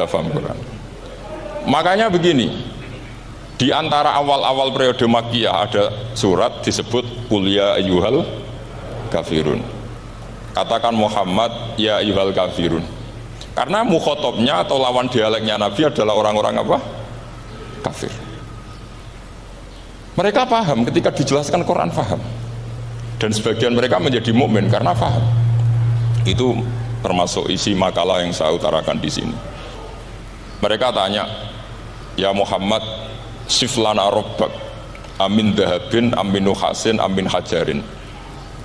paham Quran. Makanya begini, di antara awal-awal periode Makkiyah ada surat disebut Qul ya ayyuhal kafirun. Katakan Muhammad ya ayyuhal kafirun. Karena mukhotabnya atau lawan dialeknya Nabi adalah orang-orang apa? Kafir. Mereka paham ketika dijelaskan Quran, paham. Dan sebagian mereka menjadi mukmin karena paham. Itu termasuk isi makalah yang saya utarakan di sini. Mereka tanya, ya Muhammad, siflana robbak, amin dahabin, amin nuhasin, amin hajarin.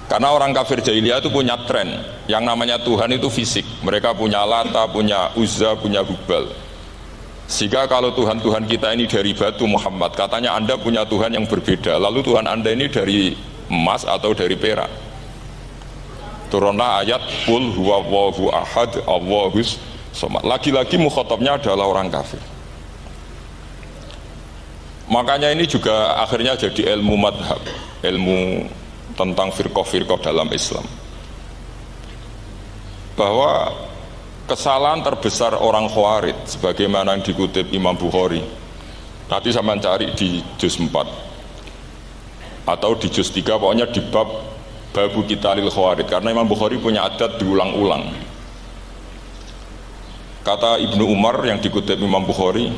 Karena orang kafir jahiliyah itu punya tren, yang namanya Tuhan itu fisik. Mereka punya Lata, punya Uzza, punya Hubal. Sehingga kalau Tuhan-Tuhan kita ini dari batu Muhammad, katanya Anda punya Tuhan yang berbeda. Lalu Tuhan Anda ini dari emas atau dari perak. Turunlah ayat Qul huwallahu ahad Allahus somad. Lagi-lagi mukhatabnya adalah orang kafir. Makanya ini juga akhirnya jadi ilmu madhab, ilmu tentang firqah-firqah dalam Islam, bahwa kesalahan terbesar orang Khawarij sebagaimana yang dikutip Imam Bukhari, nanti saya mencari di juz 4 atau di juz 3, pokoknya di bab babu qitalil Khawarij, karena Imam Bukhari punya adat diulang-ulang. Kata Ibnu Umar yang dikutip Imam Bukhari,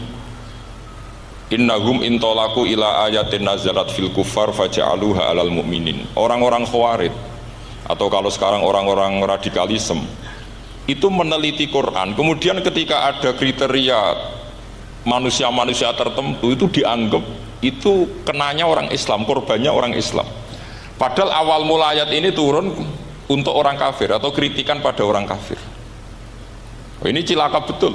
innahum intolaku ila ayatin nazarat fil kufar faja'aluha alal mu'minin. Orang-orang Khawarij atau kalau sekarang orang-orang radikalisme itu meneliti Quran, kemudian ketika ada kriteria manusia-manusia tertentu itu dianggap itu kenanya orang Islam, korbannya orang Islam. Padahal awal mula ayat ini turun untuk orang kafir atau kritikan pada orang kafir. Ini cilaka betul.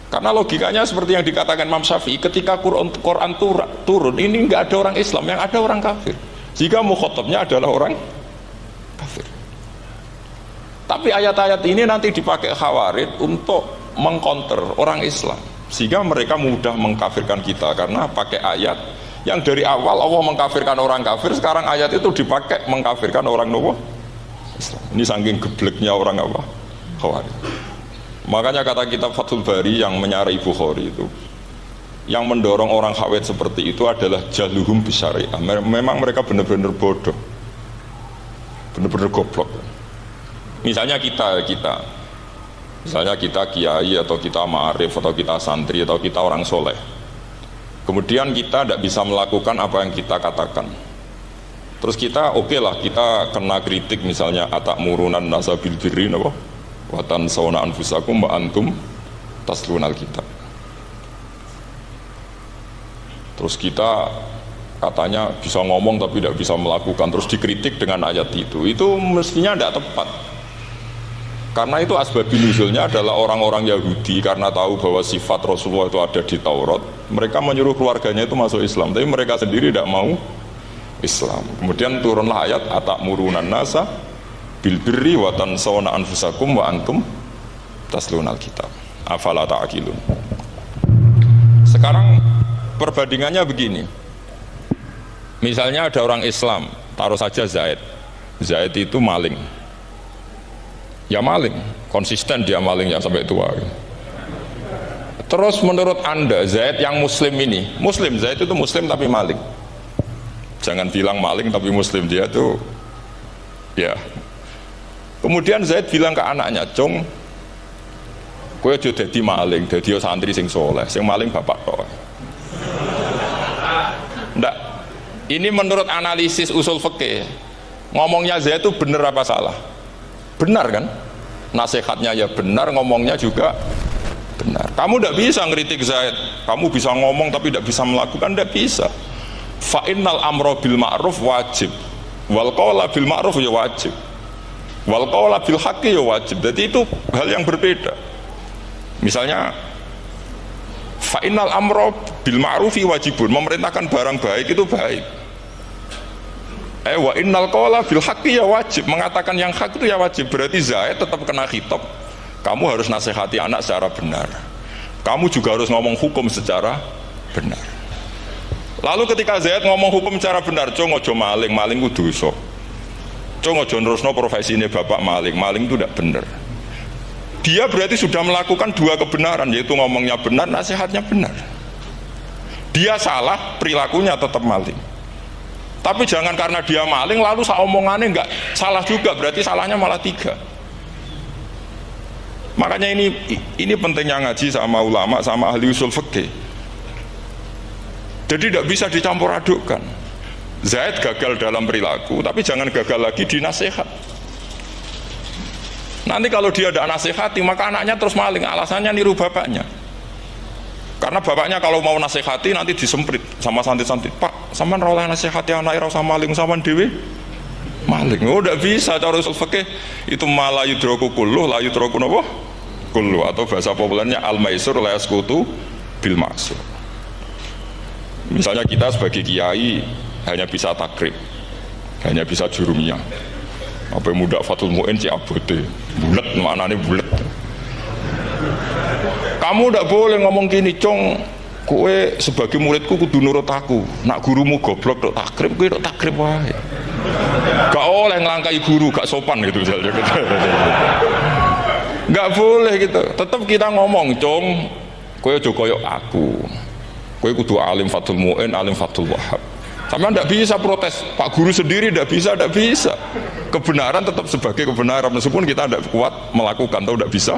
Karena logikanya seperti yang dikatakan Imam Syafi'i, ketika Quran turun, ini nggak ada orang Islam, yang ada orang kafir. Jika mukhatabnya adalah orang kafir. Tapi ayat-ayat ini nanti dipakai Khawarij untuk mengcounter orang Islam, sehingga mereka mudah mengkafirkan kita karena pakai ayat yang dari awal Allah mengkafirkan orang kafir, sekarang ayat itu dipakai mengkafirkan orang Islam. Ini saking gebleknya orang apa? Khawarij. Makanya kata kitab Fathul Bari yang menyarai Bukhari itu, yang mendorong orang Khawarij seperti itu adalah jahluhum bisyariah. Memang mereka benar-benar bodoh, benar-benar goblok. Misalnya kita kiai atau kita ma'arif atau kita santri atau kita orang soleh, kemudian kita tidak bisa melakukan apa yang kita katakan. Terus kita oke lah, kita kena kritik misalnya atakmurunan nasabil birri watan sauna anfusakum wa antum taslunal kitab. Terus kita katanya bisa ngomong tapi tidak bisa melakukan, terus dikritik dengan ayat itu mestinya tidak tepat. Karena itu asbabun nuzulnya adalah orang-orang Yahudi karena tahu bahwa sifat Rasulullah itu ada di Taurat, mereka menyuruh keluarganya itu masuk Islam, tapi mereka sendiri tidak mau Islam. Kemudian turunlah ayat atakmurunan nasa bil birri wa tansawna anfusakum wa antum taslunal kitab afala ta'qilun. Sekarang perbandingannya begini, misalnya ada orang Islam, taruh saja Zaid itu maling, ya maling, konsisten dia malingnya sampai tua. Terus menurut Anda Zaid yang muslim ini, Zaid itu muslim tapi maling, jangan bilang maling tapi muslim, dia tuh ya. Kemudian Zaid bilang ke anaknya, "Cung, kowe aja dadi maling, dadi santri sing soleh, sing maling bapak tok." Ndak. Ini menurut analisis usul fikih. Ngomongnya Zaid itu benar apa salah? Benar kan? Nasihatnya ya benar, ngomongnya juga benar. Kamu tidak bisa ngeritik Zaid. Kamu bisa ngomong tapi tidak bisa melakukan, tidak bisa. Fa innal amra bil ma'ruf wajib. Wal qawla bil ma'ruf ya wajib. Wal qawla bil haqqi ya wajib. Jadi itu hal yang berbeda. Misalnya fa innal amra bil ma'rufi wajibun, memerintahkan barang baik itu baik. Wa innal qawla bil haqqi ya wajib, mengatakan yang hak itu ya wajib. Berarti Zaid tetap kena khitab. Kamu harus nasihati anak secara benar. Kamu juga harus ngomong hukum secara benar. Lalu ketika Zaid ngomong hukum secara benar, cung ojo maling, maling ku dosa. Cung ojo nerusno profesine bapak maling, maling itu tidak benar. Dia berarti sudah melakukan dua kebenaran, yaitu ngomongnya benar, nasihatnya benar. Dia salah, perilakunya tetap maling. Tapi jangan karena dia maling lalu omongannya enggak salah juga, berarti salahnya malah tiga. Makanya ini pentingnya ngaji sama ulama, sama ahli usul fikih. Jadi tidak bisa dicampur adukkan. Zaid gagal dalam perilaku, tapi jangan gagal lagi di nasihat. Nanti kalau dia tidak nasihati, maka anaknya terus maling, alasannya niru bapaknya. Karena bapaknya kalau mau nasihati nanti disemprit sama santri-santri. Pak, sampean ora oleh nasihati anak ora usah maling, sampean dhewe maling. Oh, tidak bisa cara usul fikih. Itu malah yudroku kulluh, la yudroku napa? Kulluh, atau bahasa populernya al-maisur la yasqutu bil maksur. Misalnya kita sebagai kiai hanya bisa takrib, hanya bisa jurumiyah. Apa muda Fathul Mu'in si abote, bulet, maknanya bulet. Kamu tidak boleh ngomong gini, cong, kowe sebagai muridku kudu nurut aku. Nak gurumu goblok dok takrib, kowe dok takrib wae. Gak oleh ngelangkai guru, gak sopan gitu misalnya. Gak boleh gitu. Tetap kita ngomong, cong, kowe aja koyok aku. Kowe kudu alim Fathul Mu'in, alim Fathul Wahab. Sama tidak bisa protes, Pak Guru sendiri tidak bisa. Kebenaran tetap sebagai kebenaran, meskipun kita tidak kuat melakukan atau tidak bisa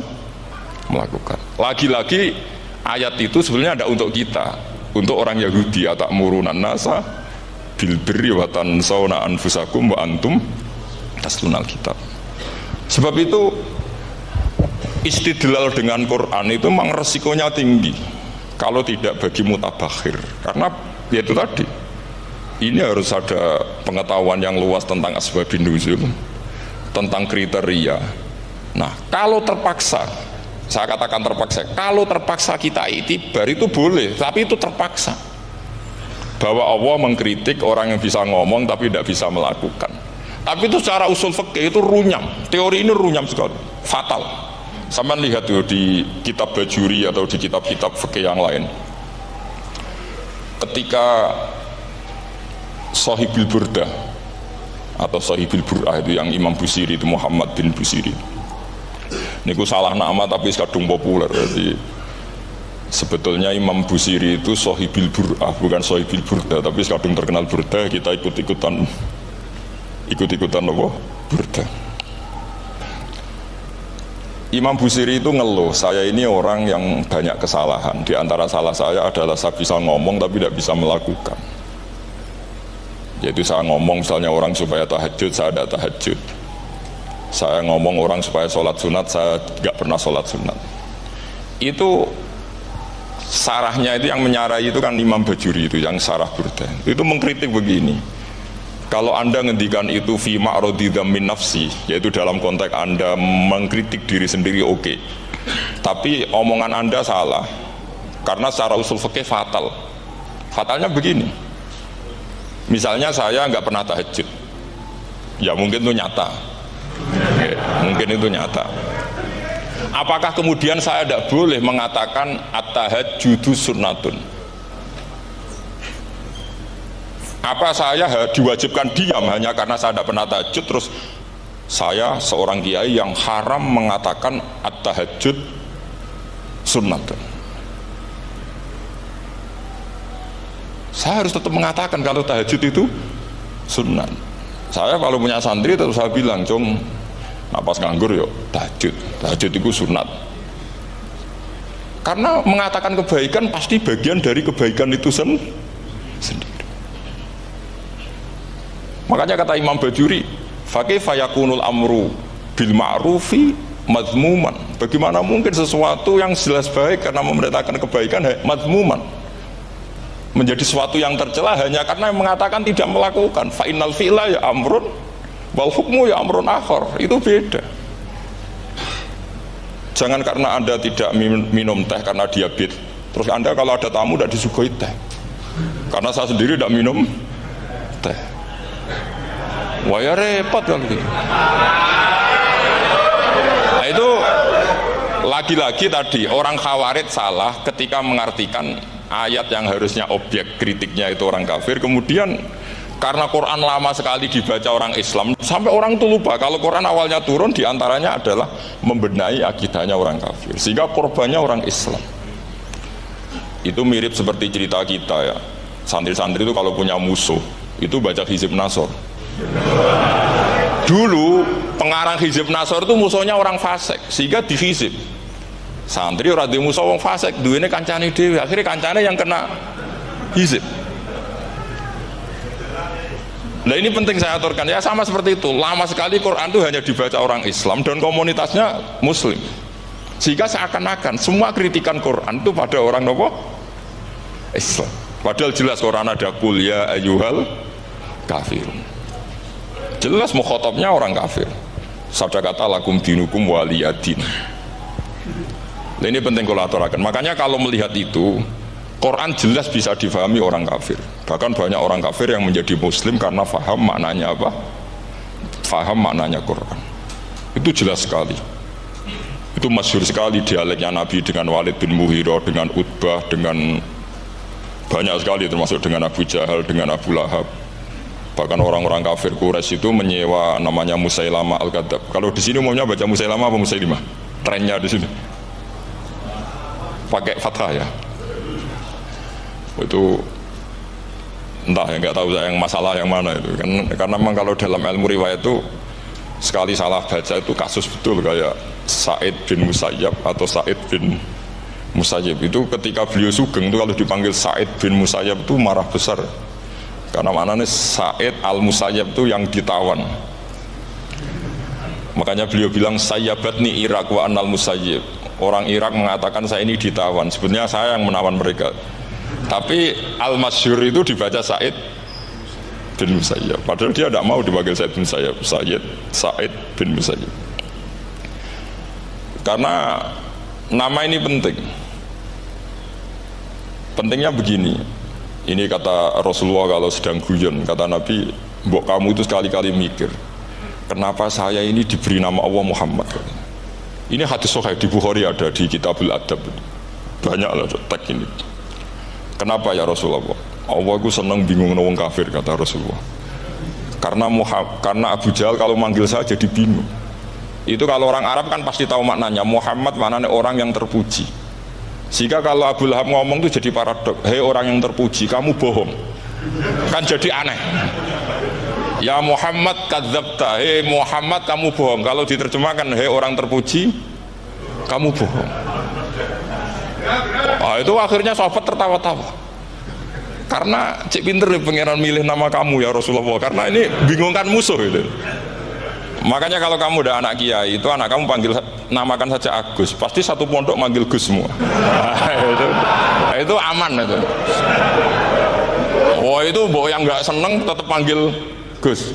melakukan. Lagi-lagi ayat itu sebenarnya ada untuk kita, untuk orang Yahudi, atakmurunan nasa bil birri wa tansawna anfusakum wa antum taslunal kitab. Sebab itu istidlal dengan Quran itu memang resikonya tinggi kalau tidak bagi mutabakhir, karena ya itu tadi, ini harus ada pengetahuan yang luas tentang asbabun nuzul, tentang kriteria. Nah, kalau terpaksa, saya katakan terpaksa, kalau terpaksa kita itibar itu boleh, tapi itu terpaksa. Bahwa Allah mengkritik orang yang bisa ngomong tapi tidak bisa melakukan. Tapi itu secara usul fikih itu runyam, teori ini runyam sekali, fatal. Sampai lihat tuh di kitab Bajuri atau di kitab-kitab fikih yang lain. Ketika Shahibul Burdah atau Shahibul Bur'ah itu yang Imam Busiri itu Muhammad bin Busiri. Niku salah nama tapi kadung populer. Jadi sebetulnya Imam Busiri itu Shahibul Bur'ah, bukan Shahibul Burdah, tapi kadung terkenal Burdah, kita ikut-ikutan apa? Burdah. Imam Busiri itu ngeluh, saya ini orang yang banyak kesalahan. Di antara salah saya adalah saya bisa ngomong tapi tidak bisa melakukan. Yaitu saya ngomong misalnya orang supaya tahajud, saya tidak tahajud. Saya ngomong orang supaya sholat sunat, saya tidak pernah sholat sunat. Itu sarahnya itu yang menyarai itu kan Imam Bajuri itu, yang sarah Burdah. Itu mengkritik begini. Kalau Anda ngendikan itu fi ma'radi dzammin nafsi, yaitu dalam konteks Anda mengkritik diri sendiri, oke. Tapi omongan Anda salah. Karena secara usul fikih fatal. Fatalnya begini. Misalnya saya nggak pernah tahajud. Ya mungkin itu nyata. Mungkin itu nyata. Apakah kemudian saya tidak boleh mengatakan at-tahajjudu sunnatun? Apa saya diwajibkan diam hanya karena saya tidak pernah tahajud, terus saya seorang kiai yang haram mengatakan at-tahajjud sunnatun? Saya harus tetap mengatakan kalau tahajud itu sunnah. Saya kalau punya santri terus saya bilang, cung, napas nganggur yuk tahajud itu sunat. Karena mengatakan kebaikan pasti bagian dari kebaikan itu sendiri. Makanya kata Imam Bajuri, fakaifa yakunul amru bil ma'rufi mazmuman. Bagaimana mungkin sesuatu yang jelas baik karena memerintahkan kebaikan mazmuman menjadi sesuatu yang tercela hanya karena mengatakan tidak melakukan. Fa innal fi'la ya amrun wal hukmu ya amrun akhar. Itu beda. Jangan karena Anda tidak minum teh karena diabetes, terus Anda kalau ada tamu tidak disuguhi teh. Karena saya sendiri tidak minum teh. Wah ya repot kan gitu. Nah itu lagi-lagi tadi orang Khawarij salah ketika mengartikan ayat yang harusnya objek kritiknya itu orang kafir, kemudian karena Quran lama sekali dibaca orang Islam sampai orang itu lupa kalau Quran awalnya turun diantaranya adalah membenahi akidahnya orang kafir, sehingga korbannya orang Islam. Itu mirip seperti cerita kita ya, santri-santri itu kalau punya musuh itu baca Hizib Nasor. Dulu pengarang Hizib Nasor itu musuhnya orang fasik, sehingga dihizib. Santri ora duwe musuh wong fasik, duwene kancane dhewe, akhirnya kancane yang kena hizib. Nah ini penting saya aturkan ya, sama seperti itu. Lama sekali Quran itu hanya dibaca orang Islam dan komunitasnya Muslim, sehingga seakan-akan semua kritikan Quran itu pada orang nopo Islam. Padahal jelas Quran ada qul ya ayyuhal kafirun. Jelas mukhatabnya orang kafir. Sabda kata lakum dinukum waliyadin. Nah ini penting kalau aturakan. Makanya kalau melihat itu, Quran jelas bisa difahami orang kafir. Bahkan banyak orang kafir yang menjadi muslim karena faham maknanya apa? Faham maknanya Quran. Itu jelas sekali. Itu masyhur sekali dialeknya Nabi dengan Walid bin Mughirah, dengan Utbah, dengan banyak sekali, termasuk dengan Abu Jahal, dengan Abu Lahab. Bahkan orang-orang kafir Quraisy itu menyewa namanya Musailamah Al-Kadzab. Kalau di sini umumnya baca Musailamah apa Musailimah? Trennya di sini pakai fathah ya. Itu entah ya, nggak tahu saya yang masalah yang mana itu kan, karena memang kalau dalam ilmu riwayat itu sekali salah baca itu kasus betul, kayak Sa'id bin Musayyab atau Sa'id bin Musayyib itu ketika beliau sugeng itu kalau dipanggil Sa'id bin Musayyab itu marah besar, karena maknanya Sa'id al-Musayyab itu yang ditawan. Makanya beliau bilang sayyabatni Irak wa anal Musayyib. Orang Irak mengatakan saya ini ditawan, sebenarnya saya yang menawan mereka. Tapi al-masyhur itu dibaca Sa'id bin Musayyab, padahal dia tidak mau dipanggil Sa'id bin Musayyab, Sa'id bin Musayyab. Karena nama ini penting. Pentingnya begini, ini kata Rasulullah kalau sedang guyon, kata Nabi, mbok kamu itu sekali-kali mikir, kenapa saya ini diberi nama Allah Muhammad. Ini hadis sahih di Bukhari, ada di Kitabul Adab, banyaklah teks ini. Kenapa ya Rasulullah? Allah itu senang bingung wong kafir, kata Rasulullah. Karena Abu Jahal kalau manggil saya jadi bingung. Itu kalau orang Arab kan pasti tahu maknanya. Muhammad maknanya orang yang terpuji. Sehingga kalau Abu Lahab ngomong itu jadi paradok. Hei orang yang terpuji, kamu bohong. Kan jadi aneh. Ya Muhammad kadzabta, hei Muhammad kamu bohong. Kalau diterjemahkan hei orang terpuji, kamu bohong. Itu akhirnya sahabat tertawa-tawa. Karena cik pinter nih pangeran milih nama kamu ya Rasulullah, karena ini bingungkan musuh itu. Makanya kalau kamu udah anak kiai itu anak kamu panggil namakan saja Agus, pasti satu pondok manggil Gus semua. Itu aman itu. Itu mbok yang nggak seneng tetap panggil Gus.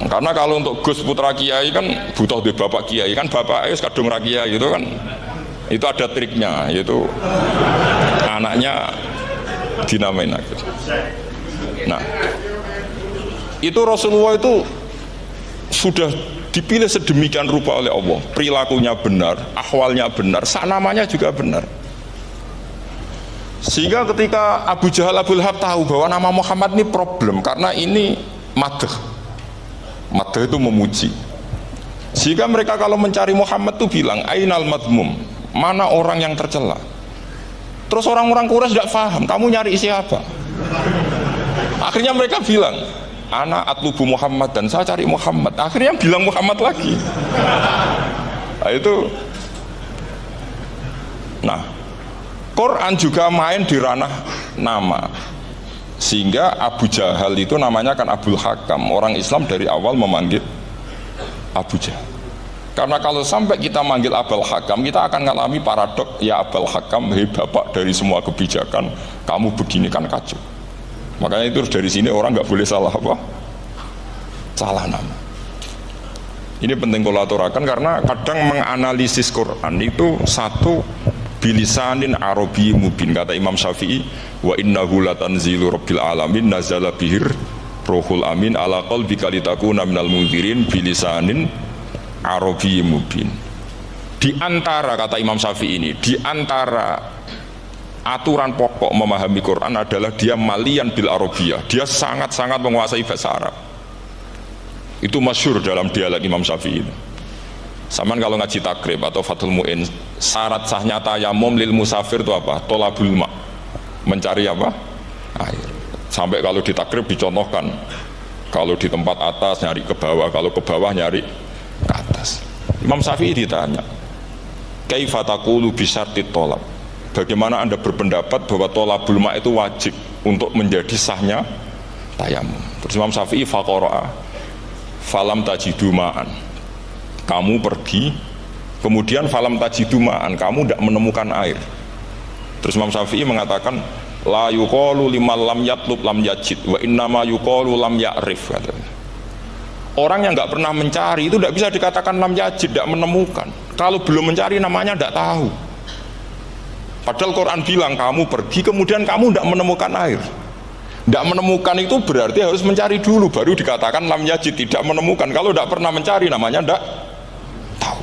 Karena kalau untuk Gus putra kiai kan butuh di bapak kiai, kan bapak kadung ra kiai itu kan. Itu ada triknya, yaitu anaknya dinamain Agus. Nah, itu Rasulullah itu sudah dipilih sedemikian rupa oleh Allah, perilakunya benar, ahwalnya benar, namanya juga benar. Sehingga ketika Abu Jahal, Abu Lahab tahu bahwa nama Muhammad ini problem, karena ini madh itu memuji. Sehingga mereka kalau mencari Muhammad itu bilang ainal madmum, mana orang yang tercela. Terus orang-orang Quraisy tidak paham, kamu nyari siapa? Akhirnya mereka bilang ana atlubu Muhammad, dan saya cari Muhammad. Akhirnya bilang Muhammad lagi. Nah, itu. Nah, Quran juga main di ranah nama. Sehingga Abu Jahal itu namanya kan Abul Hakam. Orang Islam dari awal memanggil Abu Jahal. Karena kalau sampai kita manggil Abul Hakam, kita akan mengalami paradok. Ya Abul Hakam, hei bapak dari semua kebijakan, kamu begini kan kacau. Makanya itu dari sini orang nggak boleh salah apa? Salah nama. Ini penting kalau aturakan, karena kadang menganalisis Quran itu satu bilisanin Arabi mubin, kata Imam Syafi'i, wa innahu latanzilu rabbil alamin nazala bihir Ruhul Amin ala qalbika litakuna minal mundzirin bilisanin arabiyyin mubin. Di antara, kata Imam Syafi'i ini, di antara aturan pokok memahami Quran adalah dia malian bil arabiyah. Dia sangat-sangat menguasai bahasa Arab. Itu masyhur dalam dialog Imam Syafi'i ini. Saman kalau ngaji takrib atau Fathul Mu'in, syarat sahnya tayamum lil musafir itu apa? Tolabul ma, mencari apa? Air. Sampai kalau di takrib dicontohkan, kalau di tempat atas nyari ke bawah, kalau ke bawah nyari ke atas. Imam Syafi'i ditanya, kaifa taqulu bi syartit tolab? Bagaimana Anda berpendapat bahwa tolabul ma itu wajib untuk menjadi sahnya tayamum? Terus Imam Syafi'i faqara'a falam tajidu ma'an. Kamu pergi, kemudian falam tajidu ma'an, kamu tidak menemukan air. Terus Imam Syafi'i mengatakan, la yuqalu liman lam yatlub lam yajid, wa innama yuqalu lam ya'rif. Orang yang nggak pernah mencari itu tidak bisa dikatakan lam yajid, tidak menemukan. Kalau belum mencari namanya tidak tahu. Padahal Quran bilang kamu pergi, kemudian kamu tidak menemukan air. Tidak menemukan itu berarti harus mencari dulu, baru dikatakan lam yajid, tidak menemukan. Kalau tidak pernah mencari namanya tidak tahu.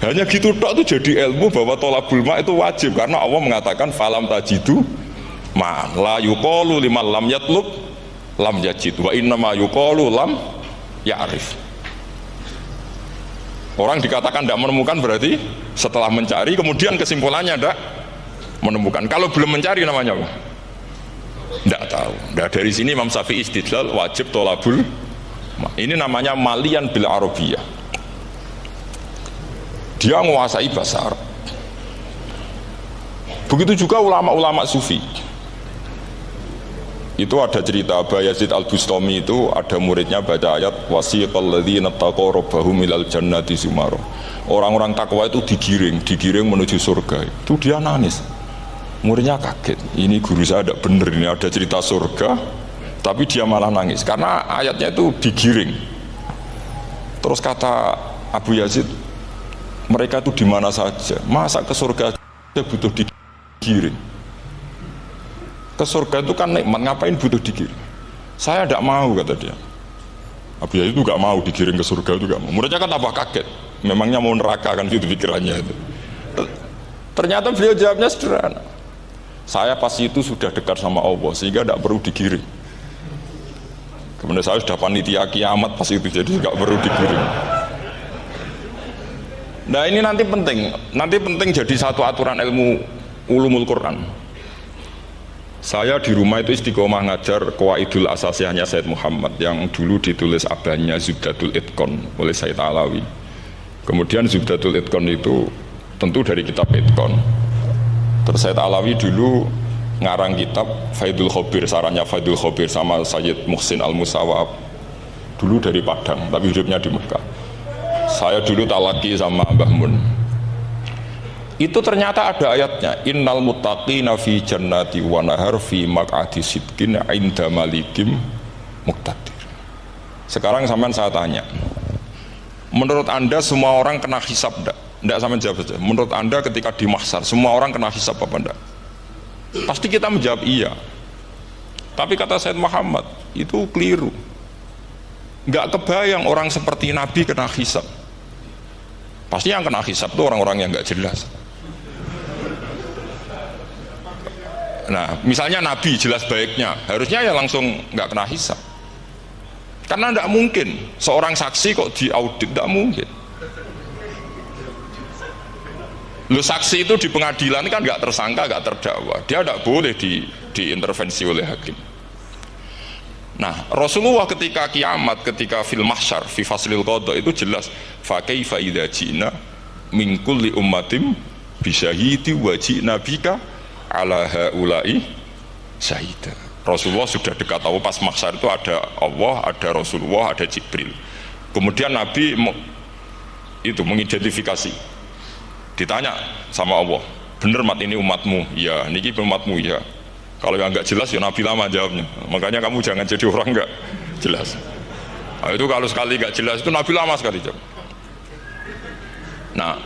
Hanya gitu tok itu jadi ilmu bahwa tolabul ma itu wajib, karena Allah mengatakan falam tajidu ma la yuqalu liman lam yatlub lam yajid wa innama yuqalu lam ya'rif. Orang dikatakan tidak menemukan berarti setelah mencari, kemudian kesimpulannya tidak menemukan. Kalau belum mencari namanya apa? Tidak tahu. Nah, dari sini Imam Syafi'i istidlal wajib tolabul ma. Ini namanya malian bil arabiyah. Dia menguasai bahasa Arab. Begitu juga ulama-ulama sufi. Itu ada cerita Aba Yazid Al-Bustami, itu ada muridnya baca ayat wasiqal ladzina taqaw rabbahum ilal jannati zumara. Orang-orang takwa itu digiring menuju surga. Itu dia nangis. Muridnya kaget. Ini guru saya tidak benar, ini ada cerita surga, tapi dia malah nangis karena ayatnya itu digiring. Terus kata Abu Yazid, mereka itu di mana saja, masa ke surga saja butuh digiring? Ke surga itu kan nikmat, ngapain butuh digiring? Saya tidak mau, kata dia. Abu Yazid itu gak mau digiring ke surga, itu gak mau. Muridnya kan tambah kaget, memangnya mau neraka kan, itu pikirannya itu. Ternyata beliau jawabnya sederhana, saya pasti itu sudah dekat sama Allah sehingga tidak perlu digiring. Kemudian saya sudah panitia kiamat pas itu, jadi nggak perlu digiring. Nah ini nanti penting jadi satu aturan ilmu ulumul Quran. Saya di rumah itu istiqomah ngajar Qawaidul Asasiyahnya Said Muhammad yang dulu ditulis abahnya Zubdatul Itqan oleh Said Alawi. Kemudian Zubdatul Itqan itu tentu dari kitab Itqan. Terus Said Alawi dulu ngarang kitab Faidul Khobir, sarannya Faidul Khobir sama Sayyid Muhsin Al-Musawab, dulu dari Padang tapi hidupnya di Mekah. Saya dulu talaki sama Mbah Mun. Itu ternyata ada ayatnya, innal muttaqina fi jannati wa nahar fi maq'adi sidqin 'inda malikim muqtadir. Sekarang sampean saya tanya, menurut Anda semua orang kena hisab enggak? Enggak, sampean jawab saja. Menurut Anda ketika di mahsyar semua orang kena hisab apa enggak? Pasti kita menjawab iya. Tapi kata Said Muhammad, itu keliru. Enggak kebayang orang seperti Nabi kena hisab. Pasti yang kena hisab itu orang-orang yang enggak jelas. Nah, misalnya Nabi jelas baiknya, harusnya ya langsung nggak kena hisab. Karena tidak mungkin seorang saksi kok diaudit, tidak mungkin. Lu saksi itu di pengadilan kan nggak tersangka, nggak terdakwa, dia tidak boleh diintervensi oleh hakim. Nah, Rasulullah ketika kiamat, ketika fil mahsyar, fi faslil qada itu jelas, fa kaifa idza ji'na min kulli ummatin bi syahidi wa ji'na bika ala haula'i syahida. Rasulullah sudah dekat Allah, pas mahsyar itu ada Allah, ada Rasulullah, ada Jibril. Kemudian Nabi itu mengidentifikasi, ditanya sama Allah, bener mat ini umatmu? Ya, niki umatmu ya. Kalau yang nggak jelas ya Nabi lama jawabnya. Makanya kamu jangan jadi orang nggak jelas. Nah, itu kalau sekali nggak jelas itu Nabi lama sekali jawab. Nah,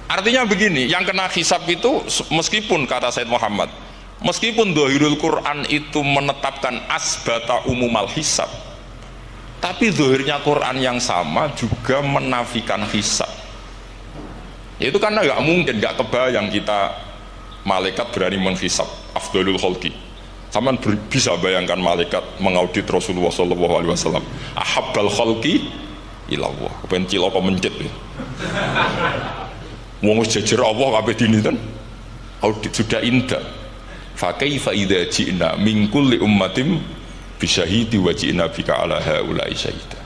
artinya begini, yang kena hisab itu meskipun kata Said Muhammad Meskipun zahirul Quran itu menetapkan asbata umumal hisab, tapi zahirnya Quran yang sama juga menafikan hisab. Itu karena nggak mungkin, nggak kebayang kita malaikat berani menghisab afdalul khalqi. Sama bisa bayangkan malaikat mengaudit Rasulullah SAW, ahabbal khalqi ilallah, kepen cilaka mencit ya. Wong jejer Allah kabeh dini kan audit sudah indah. Fa kaifa idza ji'na min kulli ummatin bisyahidi wa ji'na bika ala haula'i syahida.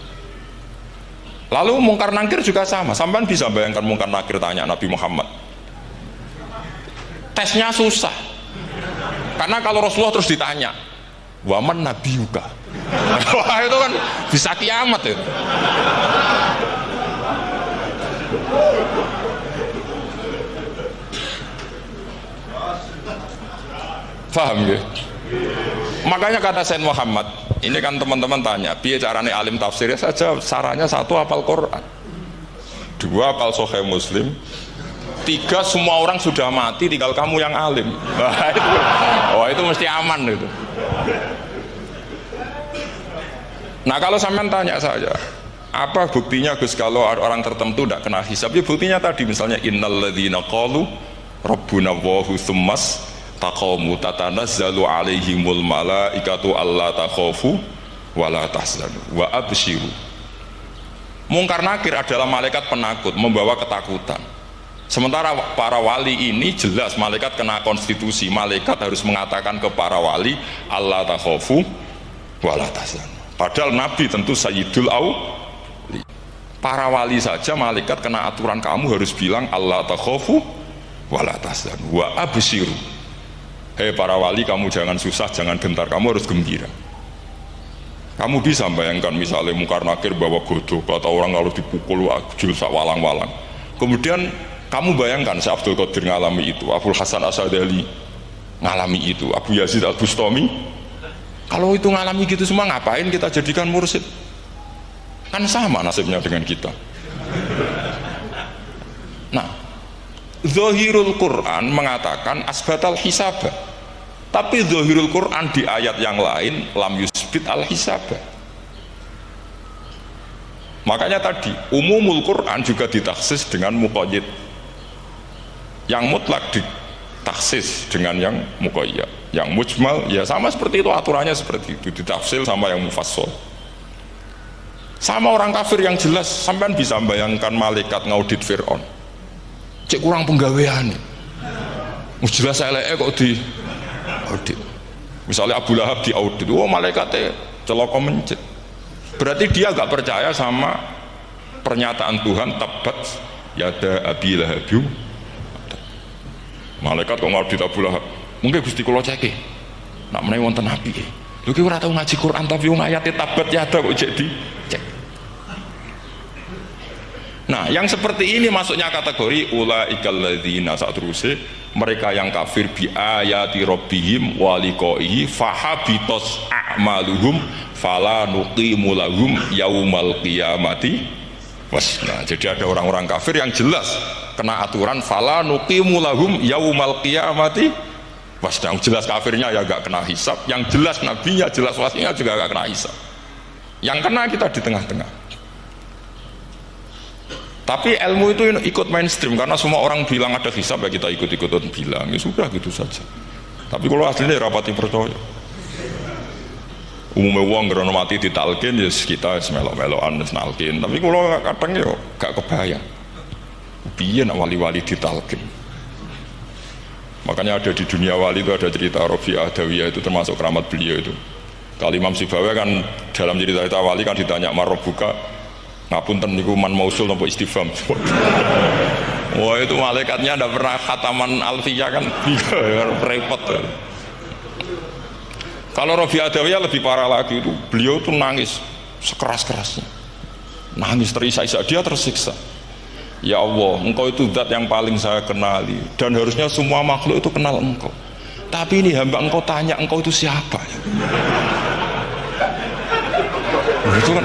Lalu mungkar nakir juga sama. Sampean bisa bayangkan mungkar nakir tanya Nabi Muhammad. Tesnya susah. Karena kalau Rasulullah terus ditanya, "Waman nabiyuka?" Wah, itu kan bisa kiamat itu. Paham ya? Makanya kata Sayyid Muhammad, ini kan teman-teman tanya, piye carane alim tafsirnya saja, sarannya satu hafal Quran, dua hafal Sahih Muslim, tiga semua orang sudah mati, tinggal kamu yang alim. Itu mesti aman itu. Nah kalau sampean tanya saya, apa buktinya Gus kalau orang tertentu tidak kena hisab? Ya buktinya tadi misalnya innalladzina qalu rabbuna Allahu tsummas taqamu tatanazzalu alaihimul malaikatu alla takhafu wala tahzanu wa abshiru. Mungkar nakir adalah malaikat penakut, membawa ketakutan. Sementara para wali ini jelas malaikat kena konstitusi, malaikat harus mengatakan ke para wali alla takhafu wala tahzanu. Padahal Nabi tentu sayyidul awli. Para wali saja malaikat kena aturan, kamu harus bilang alla takhafu wala tahzanu wa abshiru. Hei para wali, kamu jangan susah, jangan gentar, kamu harus gembira. Kamu bisa bayangkan misalnya mungkar nakir bawa godok atau orang kalau dipukul julsa walang-walang. Kemudian kamu bayangkan Syekh Abdul Qadir ngalami itu, Abdul Hasan Asadali ngalami itu, Abu Yazid Al-Bustami. Kalau itu ngalami gitu semua, ngapain kita jadikan mursyid? Kan sama nasibnya dengan kita. Nah, zahirul Quran mengatakan asbatal hisabah, tapi zahirul Quran di ayat yang lain lam yusbit al hisabah. Makanya tadi umumul Quran juga ditaksis dengan muqayyid, yang mutlak ditaksis dengan yang muqayyad, yang mujmal ya sama seperti itu, aturannya seperti itu, ditafsir sama yang mufassal. Sama orang kafir yang jelas, sampean bisa bayangkan malaikat ngaudit Fir'aun, cek kurang penggawean, jelas eleke kok di audit. Misalnya Abu Lahab di audit, oh malaikatnya celaka mencit. Berarti dia gak percaya sama pernyataan Tuhan tabat yada abi lahabiu. Malaikat kok ngaudit Abu Lahab, mungkin Gusti kula ceke nak menawi wonten api. Lho ki ora tau ngaji Quran tapi wong ayate tabat yada kok jadi cek. Nah, yang seperti ini masuknya kategori ulaikal ladzina, saat terusé mereka yang kafir bi ayati rabbihim wa liqaihi fahabitos a'maluhum fala nuqimu lahum yaumal qiyamati wasna. Jadi ada orang-orang kafir yang jelas kena aturan fala nuqimu lahum yaumal qiyamati wasna. Yang jelas kafirnya ya gak kena hisab, yang jelas nabinya, jelas wasinya juga gak kena hisab. Yang kena kita di tengah-tengah. Tapi ilmu itu ikut mainstream karena semua orang bilang ada hisab, ya kita ikut-ikutan bilang, ya sudah gitu saja. Tapi kalau aslinya rapati percaya. Umumnya uang gerono mati ditalkin, ya kita melok-melokan nalkin. Tapi kalau kadang ya gak kebayang. Piye nak wali-wali ditalkin. Makanya ada di dunia wali itu ada cerita Rabi'ah Adawiyah, itu termasuk keramat beliau itu. Kalau Imam Sibawi kan dalam cerita wali kan ditanya marobuka, ngapunten niku man mausul nopo istifham. Wah itu malaikatnya tidak pernah khataman alfiyah kan, repot. Kalau Rabi'ah Adawiyah lebih parah lagi, itu beliau tuh nangis sekeras-kerasnya, nangis terisak-isak, dia tersiksa. Ya Allah, engkau itu zat yang paling saya kenali dan harusnya semua makhluk itu kenal engkau, tapi ini hamba engkau tanya engkau itu siapa ya? Itu kan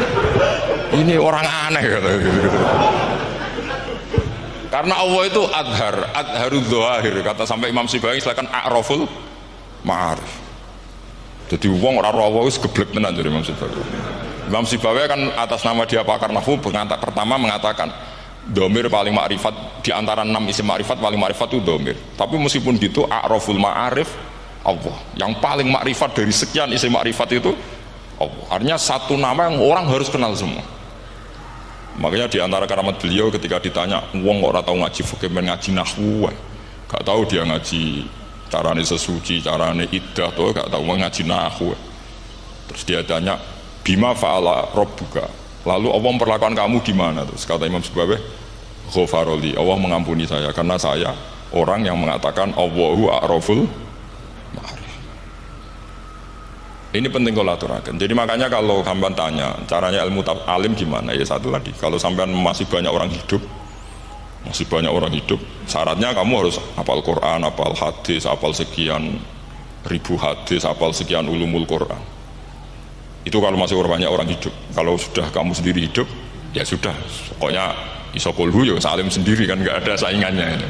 ini orang aneh kata gitu. Karena Allah itu adharul dzahir, kata sampai Imam Sibawi silakan a'raful Ma'arif. Jadi wong ora roh wis geblek tenan jare Imam Sibawi. Imam Sibawi kan atas nama dia pakar nahwu pertama mengatakan domir paling makrifat di antara 6 isim makrifat paling makrifat itu domir. Tapi meskipun gitu a'raful ma'arif Allah. Yang paling makrifat dari sekian isim makrifat itu Allah. Artinya satu nama yang orang harus kenal semua. Makanya di antara keramat beliau ketika ditanya wong kok ora tau ngaji fikih ngaji nahwu, gak tahu dia ngaji carane sesuci, carane iddah tuh gak tahu ngaji nahwu. Terus dia tanya bima fa'ala rabbuka, lalu Allah memperlakukan kamu gimana? Terus kata Imam Sibawi ghafaroli, Allah mengampuni saya karena saya orang yang mengatakan Allahu a'raful ma'arif. Ini penting kalau aturakan. Jadi makanya kalau sampean tanya caranya ilmu alim gimana, ya satu tadi, kalau sampean masih banyak orang hidup, syaratnya kamu harus hafal Quran, hafal hadis, hafal sekian ribu hadis, hafal sekian ulumul Quran. Itu kalau masih banyak orang hidup. Kalau sudah kamu sendiri hidup, ya sudah, pokoknya iso kulhu ya salim sendiri kan, nggak ada saingannya.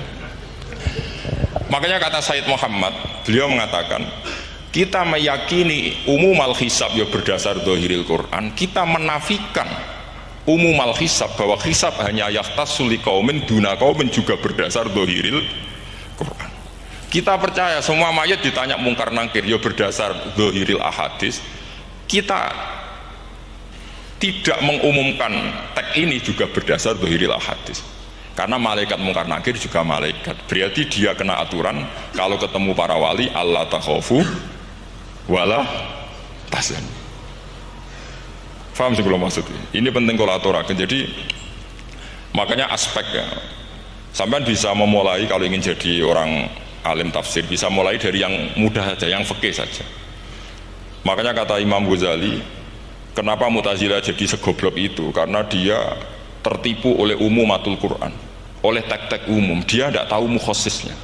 Makanya kata Said Muhammad, beliau mengatakan kita meyakini umumal hisab ya berdasar dohiril Quran, kita menafikan umumal hisab bahwa hisab hanya yahtassul liqaumin duna qaumin juga berdasar dohiril Quran. Kita percaya semua mayat ditanya mungkar nangkir ya berdasar dohiril ahadis. Kita tidak mengumumkan teks ini juga berdasar dohiril ahadis, karena malaikat mungkar nakir juga malaikat, berarti dia kena aturan kalau ketemu para wali Allah takhafu wala tahzan. Faham sih kalau maksudnya? Ini penting kalau aturakan. Jadi makanya aspeknya sampean bisa memulai kalau ingin jadi orang alim tafsir, bisa mulai dari yang mudah saja, yang fikih saja. Makanya kata Imam Ghazali, kenapa Mu'tazilah jadi segoblok itu? Karena dia tertipu oleh umumatul Quran, oleh teks-teks umum. Dia tidak tahu mukhosisnya.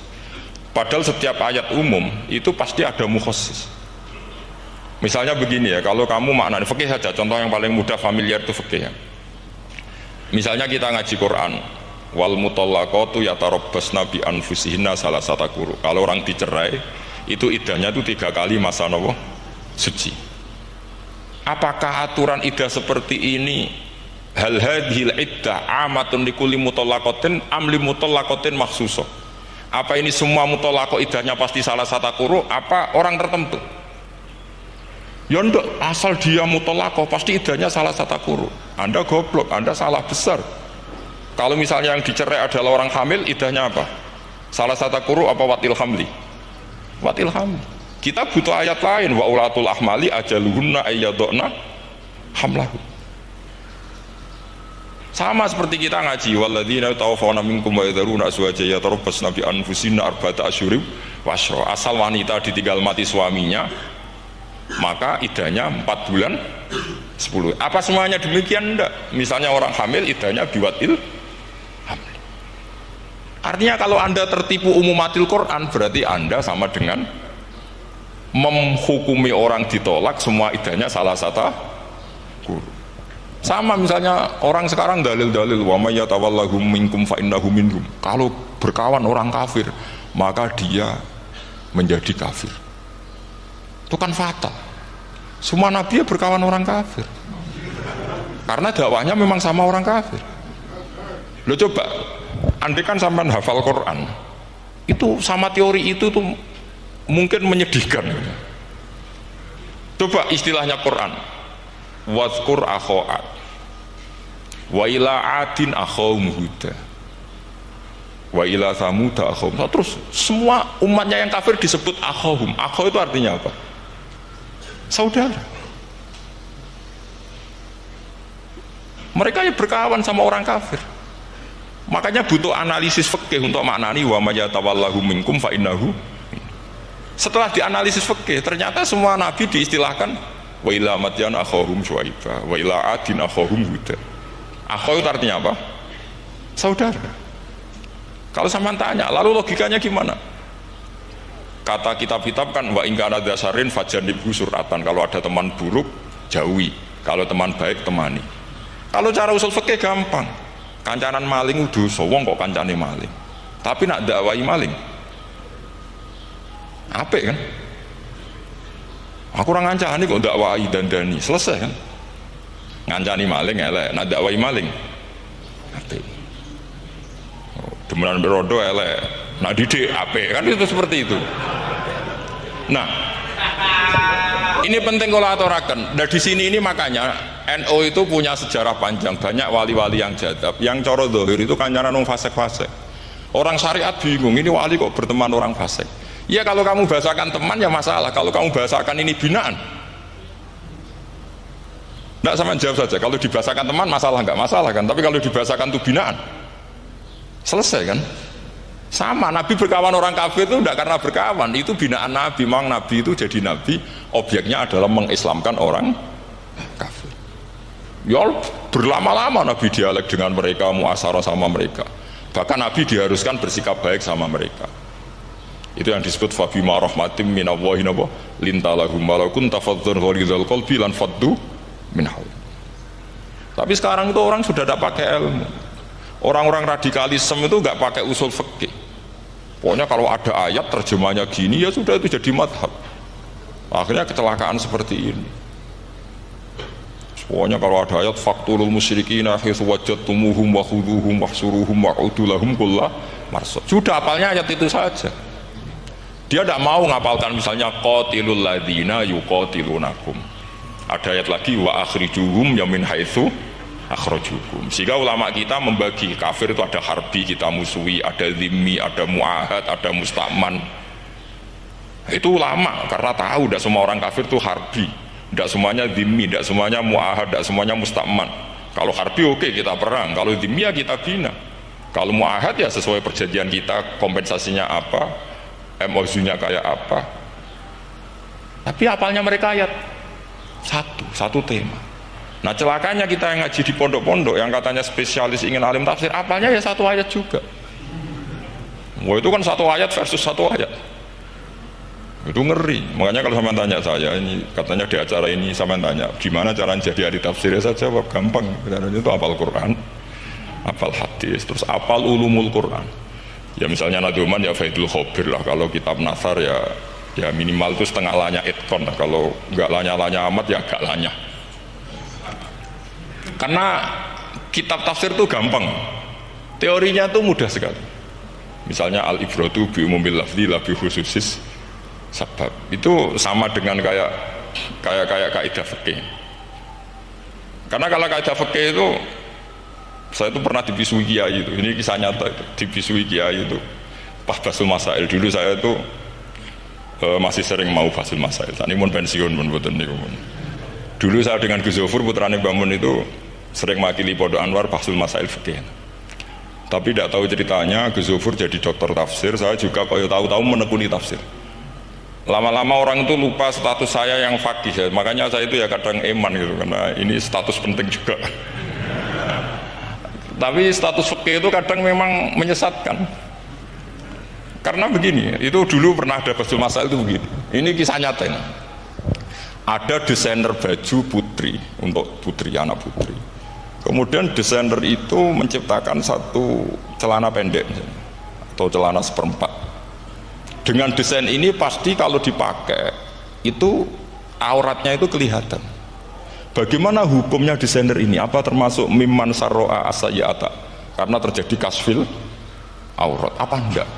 Padahal setiap ayat umum itu pasti ada mukhosis. Misalnya begini ya, kalau kamu maknanya fikih saja, contoh yang paling mudah familiar itu fikih ya. Misalnya kita ngaji Quran, wal mutallaqatu yatarabbasna bi anfusihinna salasata quru. Kalau orang dicerai, itu iddahnya itu 3 kali masa nopo suci. Apakah aturan iddah seperti ini hal hadhil iddah amatun likulli mutallaqatin am li mutallaqatin makhsusah? Apa ini semua mutallaqah iddahnya pasti salah satu quru, apa orang tertentu? Ya enggak, asal dia mutallaqah pasti iddahnya salah satu quru. Anda goblok, Anda salah besar. Kalau misalnya yang dicerai adalah orang hamil, iddahnya apa? Salah satu quru apa watil hamli? Watil hamli. Kita butuh ayat lain, wa ulatul ahmali ajaluhunna ayyadna hamlahu. Sama seperti kita ngaji walladzina tawaffawna minkum wa yadharuna azwajan yatarabbasna bi anfusihinna arba'ata asyhurin wa asyra. Asal wanita ditinggal mati suaminya, maka iddahnya 4 bulan 10. Apa semuanya demikian? Enggak. Misalnya orang hamil iddahnya biwatil hamil. Artinya kalau Anda tertipu umumatil Quran, berarti Anda sama dengan menghukumi orang ditolak semua iddahnya salah satu guru. Sama misalnya orang sekarang dalil-dalil wa may yatawallahum minkum fa innahu minhum. Kalau berkawan orang kafir, maka dia menjadi kafir. Itu kan fatal. Semua nabi berkawan orang kafir karena dakwahnya memang sama orang kafir. Lo coba andai kan sampean hafal Quran itu sama teori itu tuh mungkin menyedihkan. Coba istilahnya Quran, wazkur akho'at wa ila adin akhawum huda wa ila samuda akhawum. Terus semua umatnya yang kafir disebut akhawum. Akhaw itu artinya apa? Saudara. Mereka ya berkawan sama orang kafir. Makanya butuh analisis fikih untuk maknani wa may yatawallahu minkum fa innahu. Setelah dianalisis fikih, ternyata semua nabi diistilahkan wa ila madyan akhahum syuaiba wa ila adin akhahum huda. Akhaw itu artinya apa? Saudara. Kalau sama tanya, lalu logikanya gimana? Kata kitab-kitab kan wa ingkana dasarin fajanibhu suratan. Kalau ada teman buruk jauhi, kalau teman baik temani. Kalau cara usul fikih gampang, kancanan maling dosa, wong kok kancane maling, tapi nak dakwai maling apik kan? Aku orang ngancani kok dakwai dandani, selesai kan? Ngancani maling elek, nak dakwai maling apik. Demenan berodo elek, nak didik apik, kan itu seperti itu. Nah, ini penting kalau aturaken. Nah di sini ini makanya NU itu punya sejarah panjang, banyak wali-wali yang jadab, yang coro dohir itu kancanan orang fasik-fasik. Orang syariat bingung, ini wali kok berteman orang fasik. Ya kalau kamu bahasakan teman ya masalah, kalau kamu bahasakan ini binaan. Nggak, sama jawab saja, kalau dibahasakan teman masalah nggak masalah kan, tapi kalau dibahasakan itu binaan, selesai kan? Sama, Nabi berkawan orang kafir itu tidak karena berkawan, itu binaan Nabi. Memang Nabi itu jadi Nabi, objeknya adalah mengislamkan orang kafir. Ya berlama-lama Nabi dialek dengan mereka, muasyarah sama mereka. Bahkan Nabi diharuskan bersikap baik sama mereka. Itu yang disebut fabima rahmatim minallahi lintalahum walau kunta faddzan ghalidhal qalbi lan faddu min haul. Tapi sekarang itu orang sudah tidak pakai ilmu. Orang-orang radikalisme itu nggak pakai usul fikih. Pokoknya kalau ada ayat terjemahnya gini ya sudah itu jadi madhab. Akhirnya kecelakaan seperti ini. Pokoknya kalau ada ayat faqtulul musyrikina haitsu wajadtumuhum wa khudhuhum wahsuruhum wa'udu lahum kulla marsad. Sudah hafalnya ayat itu saja. Dia tidak mau ngapalkan misalnya qatilul ladzina yuqatilunakum. Ada ayat lagi wa akhrijuhum yamin haitsu akhrajukum. Sehingga ulama kita membagi kafir itu ada harbi, kita musuhi, ada zimmi, ada muahad, ada musta'man. Itu ulama karena tahu tidak semua orang kafir itu harbi, tidak semuanya zimmi, tidak semuanya muahad, tidak semuanya musta'man. Kalau harbi oke, kita perang, kalau zimmi ya kita bina, kalau muahad ya sesuai perjanjian kita, kompensasinya apa, MOU-nya kayak apa. Tapi apalnya mereka ayat satu tema. Nah celakanya kita yang ngaji di pondok-pondok yang katanya spesialis ingin alim tafsir, apalnya ya satu ayat juga. Wah itu kan satu ayat versus satu ayat, itu ngeri. Makanya kalau sama tanya saya, ini katanya di acara ini sama tanya gimana cara jadi ahli tafsir, saya jawab gampang. Caranya itu hafal Quran, hafal hadis, terus hafal ulumul Quran. Ya misalnya Nadoman ya Faidul Khobir lah, kalau kitab Nasar ya minimal itu setengah lanya itkon lah. Kalau nggak lanya-lanya amat ya agak lanya. Karena kitab tafsir itu gampang, teorinya itu mudah sekali. Misalnya al-ibratu bi umumil lafzi la bi khususis sebab, itu sama dengan kayak kaidah fikih. Karena kalau kaidah fikih itu saya itu pernah dibisui kiai itu, ini kisah nyata itu, dibisui kiai itu pas basul masail. Dulu saya itu masih sering mau basul masail. Ini pun pensiun pun betul nih. Dulu saya dengan Gus Zofur putrane Bamun itu sering makili Pondok Anwar basul masail fikih. Tapi tidak tahu ceritanya Gus Zofur jadi dokter tafsir, saya juga kalau tahu-tahu menekuni tafsir. Lama-lama orang itu lupa status saya yang fakih ya. Makanya saya itu ya kadang eman gitu, karena ini status penting juga. Tapi status fikih itu kadang memang menyesatkan. Karena begini, itu dulu pernah ada basul masail itu begini. Ini kisah nyata ini. Ada desainer baju putri untuk putri, anak putri. Kemudian desainer itu menciptakan satu celana pendek atau celana seperempat. Dengan desain ini pasti kalau dipakai itu auratnya itu kelihatan. Bagaimana hukumnya desainer ini? Apa termasuk mimman sarro'a asayyata? Karena terjadi kasfil aurat. Apa enggak?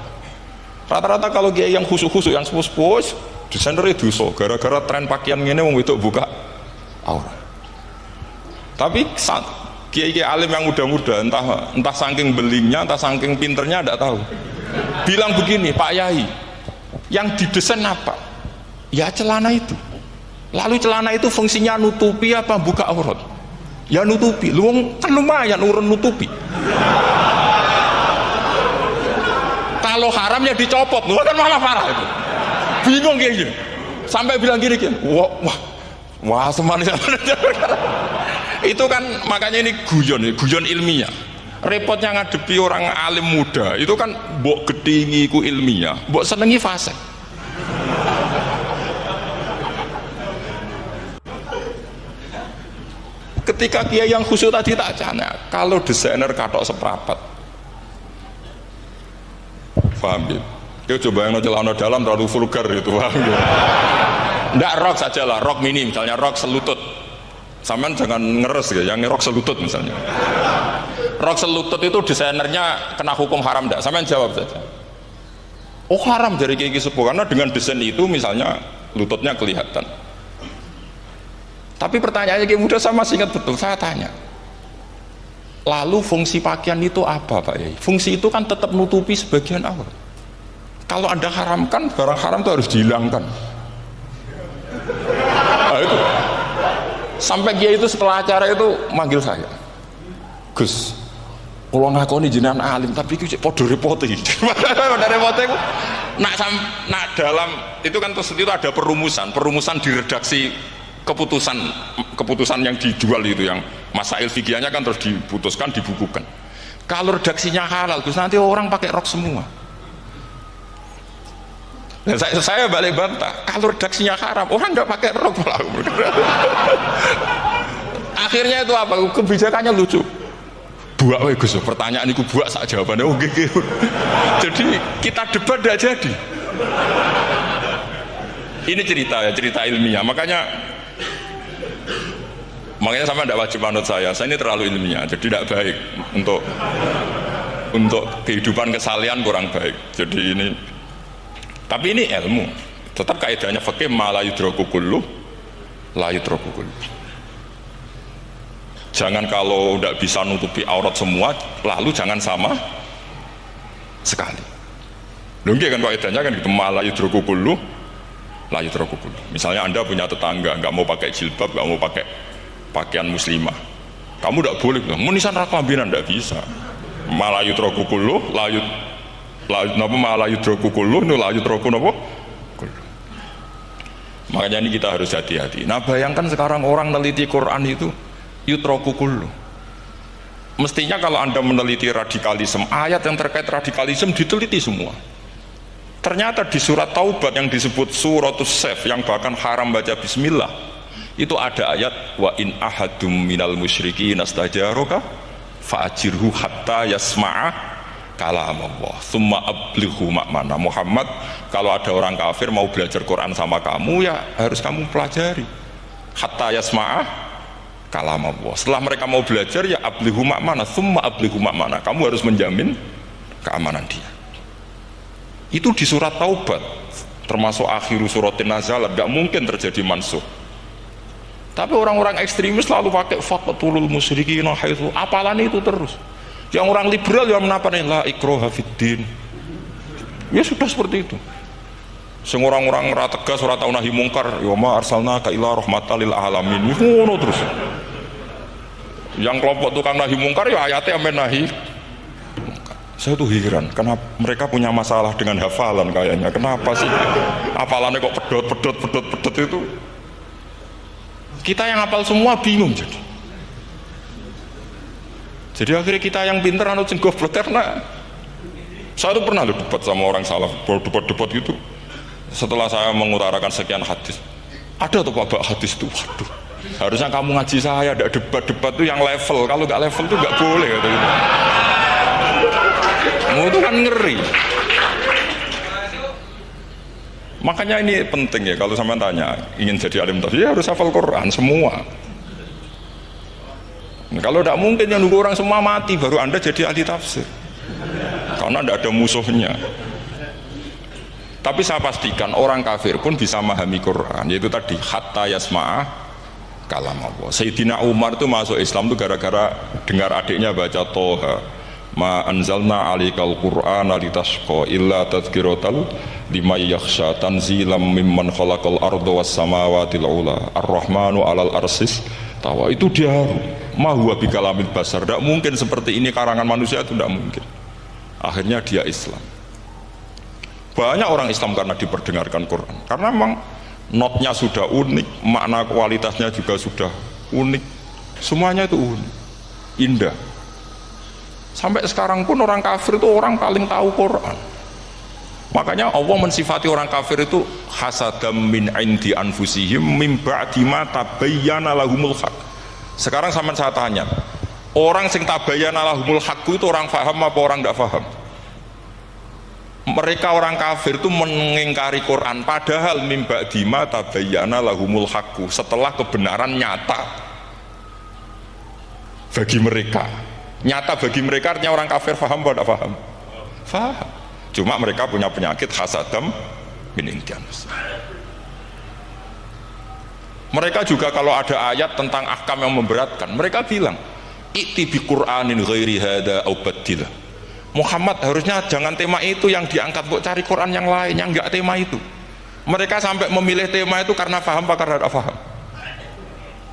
Rata-rata kalau dia yang khusus-khusus, yang sepuh-sepuh, desainer itu dosa. Gara-gara tren pakaian ini mau itu buka aurat. Tapi kiai alim yang muda-muda, entah saking belingnya, entah saking pinternya, tidak tahu. Bilang begini, Pak Yai, yang didesain apa? Ya celana itu. Lalu celana itu fungsinya nutupi apa buka aurat? Ya nutupi. Lu kan lumayan urun nutupi. Kalau haram ya dicopot, lu kan malah parah itu. Bingung kayak gini. Sampai bilang gini, wah semanis. Itu kan makanya ini guyon ilmiah. Repotnya ngadepi orang alim muda, itu kan mbok gedingi ku ilmiah, mbok senengi fasik. Ketika kiai yang khusyuk tadi tak cana, kalau desainer katok seprapat, paham ya? Kita coba yang celana dalam terlalu vulgar itu, paham ya? Ndak rok saja lah, rok mini misalnya, rok selutut. Sampean jangan ngeres ya, yang rok selutut misalnya. Rok selutut itu desainernya kena hukum haram ndak? Sampean jawab saja. Oh haram dari Kiai Sepuh, karena dengan desain itu misalnya lututnya kelihatan. Tapi pertanyaannya Kiai Muda saya masih ingat betul, saya tanya. Lalu fungsi pakaian itu apa Pak Yai? Fungsi itu kan tetap nutupi sebagian awal. Kalau Anda haramkan, barang haram itu harus dihilangkan. Nah, itu. Sampai Kiai itu setelah acara itu manggil saya. Gus, kalau ngakoni jenengan alim, tapi itu podo repote. Podo repote itu nak dalam itu kan terus itu ada perumusan di redaksi keputusan yang dijual itu, yang masail fikihnya kan terus diputuskan, dibukukan. Kalau redaksinya halal, Gus, nanti orang pakai rok semua. Dan saya balik bantah, kalau redaksinya haram, orang nggak pakai rok malah. Akhirnya itu apa? Kebijakannya lucu. Buak we Gus, pertanyaan itu buak sak jawabannya oke. Jadi kita debat tidak jadi. Ini cerita ilmiah. Makanya sama tidak wajib manut saya ini terlalu ilmiah, jadi tidak baik untuk kehidupan kesalian, kurang baik. Jadi ini, tapi ini ilmu, tetap kaidahnya fikih ma la yudraku kullu la yudraku kullu. Jangan kalau tidak bisa nutupi aurat semua, lalu jangan sama sekali. Lungki kan kaidahnya kan gitu, ma la yudraku kullu la yudraku kullu. Misalnya Anda punya tetangga nggak mau pakai jilbab, nggak mau pakai pakaian muslimah, kamu tidak boleh bilang munisan raklambinan, tidak bisa. Malayut rokukulu layut napa malayut rokukulu nu layut roku napa. Makanya ini kita harus hati-hati. Nah bayangkan sekarang orang meneliti Quran itu yutrokukulu. Mestinya kalau Anda meneliti radikalisme, ayat yang terkait radikalisme diteliti semua. Ternyata di surat Taubat yang disebut suratus Saif, yang bahkan haram baca bismillah, itu ada ayat wa in ahadum minal musyrikin nastajaroka fa'ajirhu hatta yasma'a kalam Allah thumma ablighu ma'mana. Muhammad, kalau ada orang kafir mau belajar Quran sama kamu, ya harus kamu pelajari hatta yasma'a kalam Allah. Setelah mereka mau belajar, ya ablighu ma'mana, thumma ablighu ma'mana, kamu harus menjamin keamanan dia. Itu di surat Taubat, termasuk akhiru suratin nazalat, gak mungkin terjadi mansuh. Tapi orang-orang ekstremis selalu pakai faqtulul musyrikin haitsu, apalan itu terus. Yang orang liberal yang menaparin la ikraha fiddin. Ya sudah seperti itu. Sing orang-orang ora tegas, ora tau nahi mungkar, ya ma arsalnaka illa rahmatan lil alamin. Ngono terus. Yang kelompok tukang nahi mungkar ya ayatnya amben nahi. Saya tuh heran, kenapa mereka punya masalah dengan hafalan kayaknya. Kenapa sih hafalannya kok pedot itu? Kita yang hafal semua bingung jadi akhirnya kita yang pinter anut sing goblok. Karena saya tuh pernah debat sama orang salah, debat gitu. Setelah saya mengutarakan sekian hadis, ada tuh Pak hadis tuh, waduh, harusnya kamu ngaji saya, ada debat tuh yang level, kalau nggak level tuh nggak boleh kata gitu. Mau itu kan ngeri. Makanya ini penting ya, kalau sampean tanya ingin jadi alim tafsir, ya harus hafal Quran semua. Nah, kalau tidak mungkin yang nunggu orang semua mati baru Anda jadi ahli tafsir, karena tidak ada musuhnya. Tapi saya pastikan orang kafir pun bisa memahami Quran, yaitu tadi hatta yasma'a kalam Allah. Sayyidina Umar itu masuk Islam itu gara-gara dengar adiknya baca Toha, ma anzalna alikal qur'ana litashqa illa tadhkiratal liman yakhsha tanzilam mimman khalaqal arda was samawati ula ar-rahmanu alal arsis tawa. Itu dia ma huwa bikalamil basar, tidak mungkin seperti ini karangan manusia, itu tidak mungkin. Akhirnya dia Islam. Banyak orang Islam karena diperdengarkan Quran, karena memang notnya sudah unik, makna kualitasnya juga sudah unik, semuanya itu unik, indah. Sampai sekarang pun orang kafir itu orang paling tahu Quran. Makanya Allah mensifati orang kafir itu hasadam min indi anfusihim min ba'di ma tabayyana lahumul haq. Sekarang sama saya tanya, orang sing tabayyana lahumul haq itu orang faham apa orang tidak faham? Mereka orang kafir itu mengingkari Quran padahal mimba dima tabayyana lahumul haqqu, setelah kebenaran nyata bagi mereka. Nyata bagi mereka artinya orang kafir paham atau tidak paham? Paham. Cuma mereka punya penyakit hasadam min indianus. Mereka juga kalau ada ayat tentang ahkam yang memberatkan, mereka bilang i'ti bi Qur'anin ghairi hada au baddilah. Muhammad harusnya jangan tema itu yang diangkat, kok cari Quran yang lain yang enggak tema itu. Mereka sampai memilih tema itu karena paham apa karena tidak paham?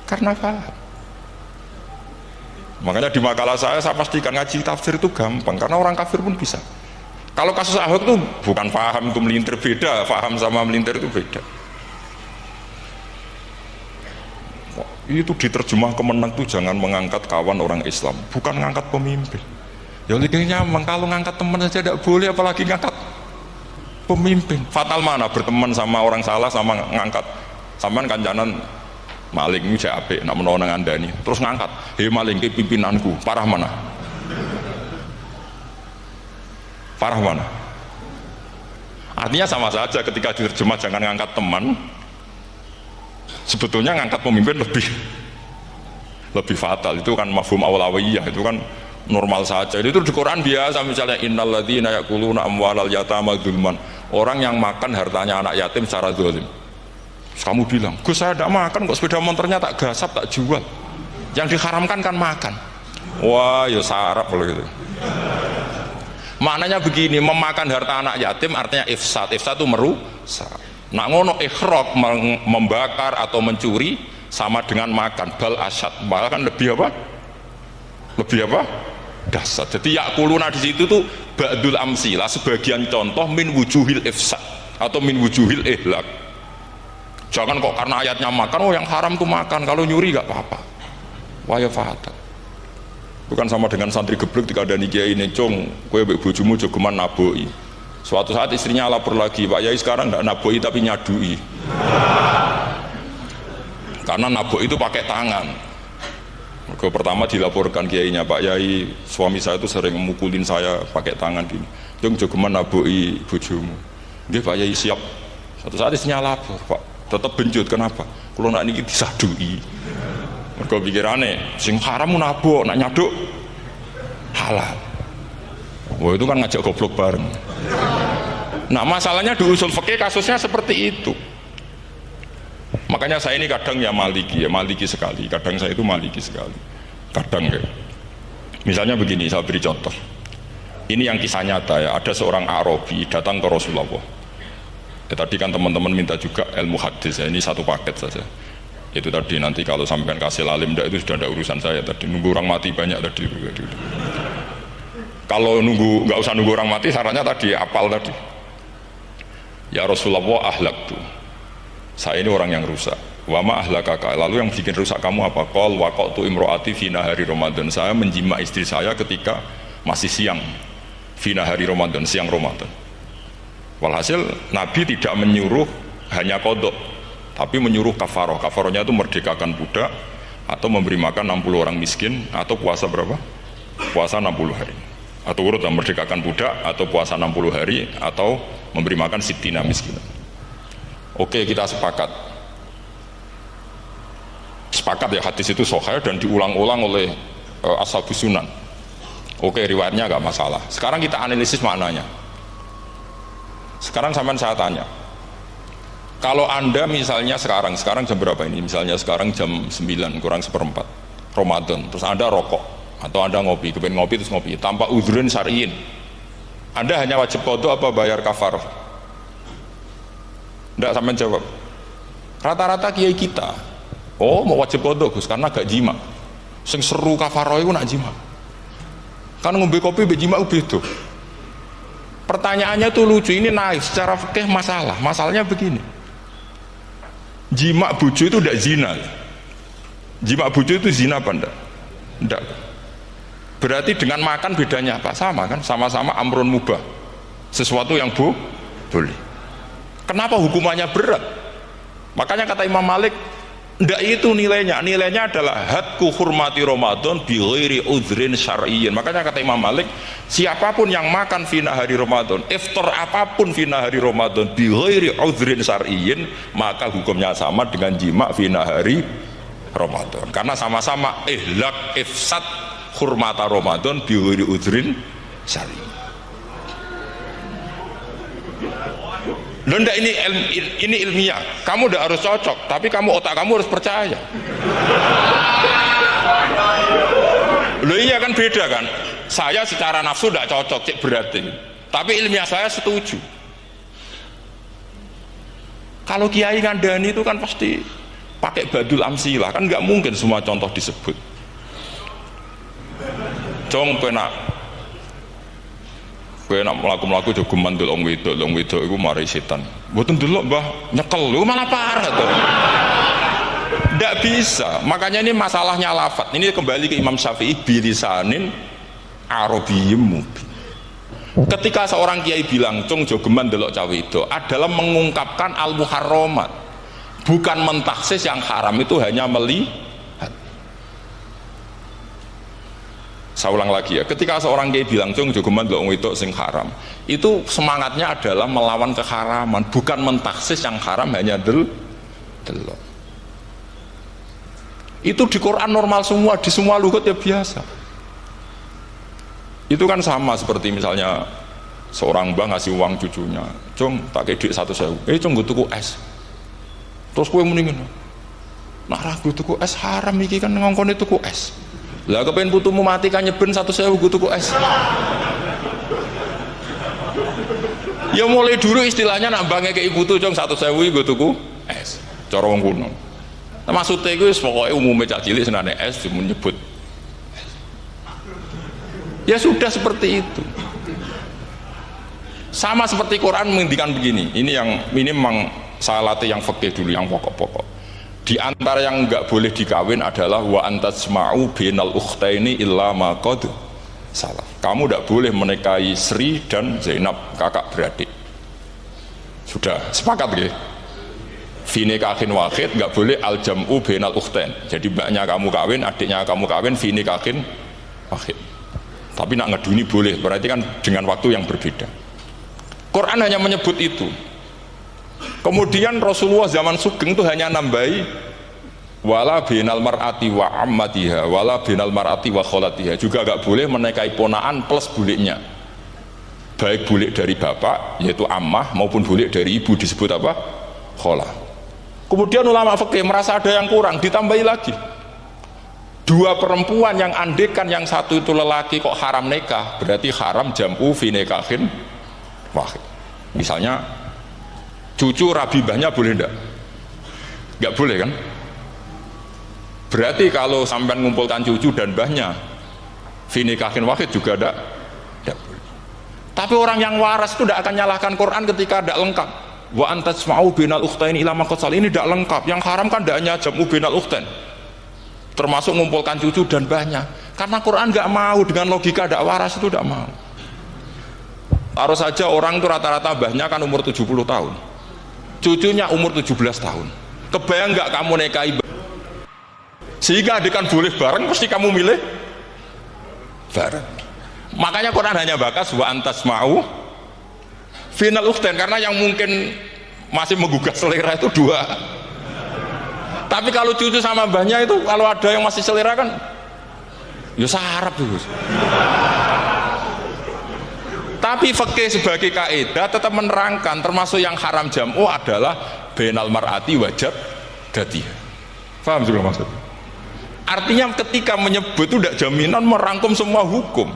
Karena paham. Makanya di makalah saya pastikan ngaji tafsir itu gampang karena orang kafir pun bisa. Kalau kasus Ahok itu bukan paham itu melintir, beda. Paham sama melintir itu beda. Itu diterjemah ke Menang tuh jangan mengangkat kawan orang Islam, bukan ngangkat pemimpin. Ya lebih nyaman kalau ngangkat teman saja tidak boleh, apalagi ngangkat pemimpin. Fatal mana berteman sama orang salah sama ngangkat. Saman kancanan maling ini CAP nak menolong Anda nih, terus ngangkat, hei maling ke pimpinanku, parah mana? Parah mana? Artinya sama saja ketika diterjemah jangan ngangkat teman, sebetulnya ngangkat pemimpin lebih fatal. Itu kan mafhum awlawiyah, itu kan normal saja. Itu di Quran biasa, misalnya innalladzina ya'kuluna amwalal yatama dzulman, orang yang makan hartanya anak yatim secara zalim. Terus kamu bilang, Gus saya tidak makan kok, sepeda motornya tak gasap, tak jual. Yang diharamkan kan makan. Wah ya sarap kalau gitu. Maknanya begini, memakan harta anak yatim artinya ifsad. Ifsad itu merusak. Nak ngono ikhraq, membakar atau mencuri sama dengan makan, bal asyad, malah kan lebih apa? Lebih apa? Dasar. Jadi yakuluna di situ tuh ba'dul amsilah, sebagian contoh min wujuhil ifsad atau min wujuhil ihlak. Jangan kok karena ayatnya makan, oh yang haram tuh makan, kalau nyuri gak apa-apa. Wah ya fatal. Bukan sama dengan santri geblek ketika ada kiai necong, kowe mbek bojomu jogeman naboi. Suatu saat istrinya lapor lagi, Pak Yai sekarang tidak naboi tapi nyadui. Karena naboi itu pakai tangan. Mereka pertama dilaporkan kiainya, Pak Yai suami saya itu sering memukulin saya pakai tangan gini. Jong jogeman naboi bojomu. Nggih Pak Yai siap. Suatu saat istrinya lapor, Pak tetap benjut, kenapa? Kalau nak niki disadui. Mereka pikirannya, sing haram nabok, nak nyaduk halal. Wah itu kan ngajak goblok bareng. Nah masalahnya di usul fikih kasusnya seperti itu. Makanya saya ini kadang ya maliki sekali. Kadang saya itu maliki sekali. Kadang ya. Misalnya begini, saya beri contoh. Ini yang kisah nyata ya. Ada seorang Arabi datang ke Rasulullah. Ya, tadi kan teman-teman minta juga ilmu hadis ya. Ini satu paket saja. Itu tadi nanti kalau sampean kasih lalim itu sudah ada urusan saya tadi. Nunggu orang mati banyak tadi. Kalau nggak usah nunggu orang mati, sarannya tadi apal tadi. Ya Rasulullah ahlaktu, saya ini orang yang rusak. Wama ahlakaka, lalu yang bikin rusak kamu apa? Qol waqatu imro'ati fi nahari Ramadan, saya menjima istri saya ketika masih siang fi nahari Ramadan, siang Ramadan. Walhasil Nabi tidak menyuruh hanya kodok, tapi menyuruh kafaroh. Kafarohnya itu merdekakan budak atau memberi makan 60 orang miskin, atau puasa berapa? Puasa 60 hari. Atau urut merdekakan budak, atau puasa 60 hari, atau memberi makan sitina miskin. Oke, kita sepakat ya hadis itu sahih dan diulang-ulang oleh ashabus sunan. Oke, riwayatnya agak masalah. Sekarang kita analisis maknanya. Sekarang sampean saya tanya, kalau anda misalnya sekarang jam berapa ini? Misalnya sekarang jam 9 kurang seperempat Ramadan, terus anda rokok atau anda ngopi, kepengen ngopi terus ngopi tanpa udhrin syar'iin, anda hanya wajib qadha apa bayar kafarah? Tidak sampean jawab. Rata-rata kiai kita, oh mau wajib qadha Gus karena gak jima. Sing seru kafarah itu nak jima. Kan ngombe kopi mbek jima beda. Pertanyaannya tuh lucu, ini naik secara fikih masalahnya begini. Jima bojo itu tidak zina. Jima bojo itu zina apa enggak? Enggak. Berarti dengan makan bedanya apa? Sama kan? Sama-sama amrun mubah. Sesuatu yang boleh. Kenapa hukumannya berat? Makanya kata Imam Malik, Ndak itu nilainya. Nilainya adalah hadku hurmati Ramadan bi ghairi udhrin syar'iyyin. Makanya kata Imam Malik, siapapun yang makan fi nahari Ramadan, iftar apapun fi nahari Ramadan bi ghairi udhrin syar'iyyin, maka hukumnya sama dengan jima fi nahari Ramadan. Karena sama-sama ihlak ifsad hurmata Ramadan bi ghairi udhrin syar'iyyin. Ndak ini ilmiah. Kamu udah harus cocok, tapi otak kamu harus percaya. Loh iya kan beda kan. Saya secara nafsu tidak cocok, cek berarti. Tapi ilmiah saya setuju. Kalau kiai ngandani itu kan pasti pakai badul amsilah, kan nggak mungkin semua contoh disebut. Jong penak. Kowe nak mlaku-mlaku jogeman delok wedok iku mari setan. Mboten delok Mbah, nyekel lho malah parah to. Ndak bisa. Makanya ini masalahnya lafaz. Ini kembali ke Imam Syafi'i bilisanin arabiyyim mubin. Ketika seorang kiai bilang cung jogeman delok cah wedok adalah mengungkapkan al-muharramat. Bukan mentaksis yang haram itu hanya melihat. Saya ulang lagi ya, ketika seorang kiai bilang cung jogeman delok wedok sing haram, itu semangatnya adalah melawan keharaman, bukan mentaksis yang haram hanya delok. Itu di Quran normal semua, di semua lugat ya biasa. Itu kan sama seperti misalnya seorang mbah ngasih uang cucunya, cung tak kayak duit 1.000, cung gue tuku es. Terus gue mendingin, nah ragu tuku es haram iki kan ngongkon tuku es. Lah kepen putumu mati kan nyeben 1.000 gue tuku es. Ya mulai dulu istilahnya nak bange ke ibu tuh cung 1.000 gue tuku es. Cara wong kuno. Nah, maksudnya gue pokoknya umumnya cak cilik senane es cuma nyebut. Ya sudah seperti itu. Sama seperti Quran menghentikan begini. Ini memang saya latih yang fikih dulu, yang pokok-pokok. Di antara yang enggak boleh dikawin adalah wa antasma'u bainal ukhtaini illa ma qad salaf. Kamu enggak boleh menikahi Sri dan Zainab, kakak beradik. Sudah sepakat nggih? Fi nikahin wahid enggak boleh al jam'u bainal ukhtain. Jadi mbaknya kamu kawin, adiknya kamu kawin fi nikahin wahid. Tapi nak ngeduni boleh, berarti kan dengan waktu yang berbeda. Quran hanya menyebut itu. Kemudian Rasulullah zaman Sugeng itu hanya nambahi wala binal mar'ati wa ammatiha wala binal mar'ati wa kholatiha, juga gak boleh menikahi ponaan plus buliknya, baik bulik dari bapak yaitu ammah maupun bulik dari ibu disebut apa? Kholah. Kemudian ulama fikih merasa ada yang kurang, ditambahi lagi dua perempuan yang andekan yang satu itu lelaki kok haram nikah, berarti haram jam'u fi nikahin wahid. Misalnya cucu rabibahnya boleh enggak? Enggak boleh kan? Berarti kalau sampai mengumpulkan cucu dan mbahnya fi nikahin wahid juga enggak boleh. Tapi orang yang waras itu tidak akan nyalahkan Quran ketika tidak lengkap. Wa antasma'u bainal ukhtaini ila ma qad salaf, ini tidak lengkap. Yang haram kan tidak hanya jam'u bainal ukhtain, termasuk mengumpulkan cucu dan mbahnya. Karena Quran enggak mau dengan logika tidak waras itu, tidak mau. Taruh saja orang itu rata-rata mbahnya kan umur 70 tahun, cucunya umur 17 tahun. Kebayang nggak kamu nikahi sehingga adekan boleh bareng, pasti kamu milih bareng. Makanya Quran hanya bakas wa antas mau final ukhtain, karena yang mungkin masih menggugah selera itu dua. Tapi kalau cucu sama mbahnya itu, kalau ada yang masih selera kan ya sarap tuh. Tapi fikih sebagai kaidah tetap menerangkan termasuk yang haram jam'u adalah bainal mar'ati wajab datiha. Paham juga maksudnya? Artinya ketika menyebut itu tidak jaminan merangkum semua hukum,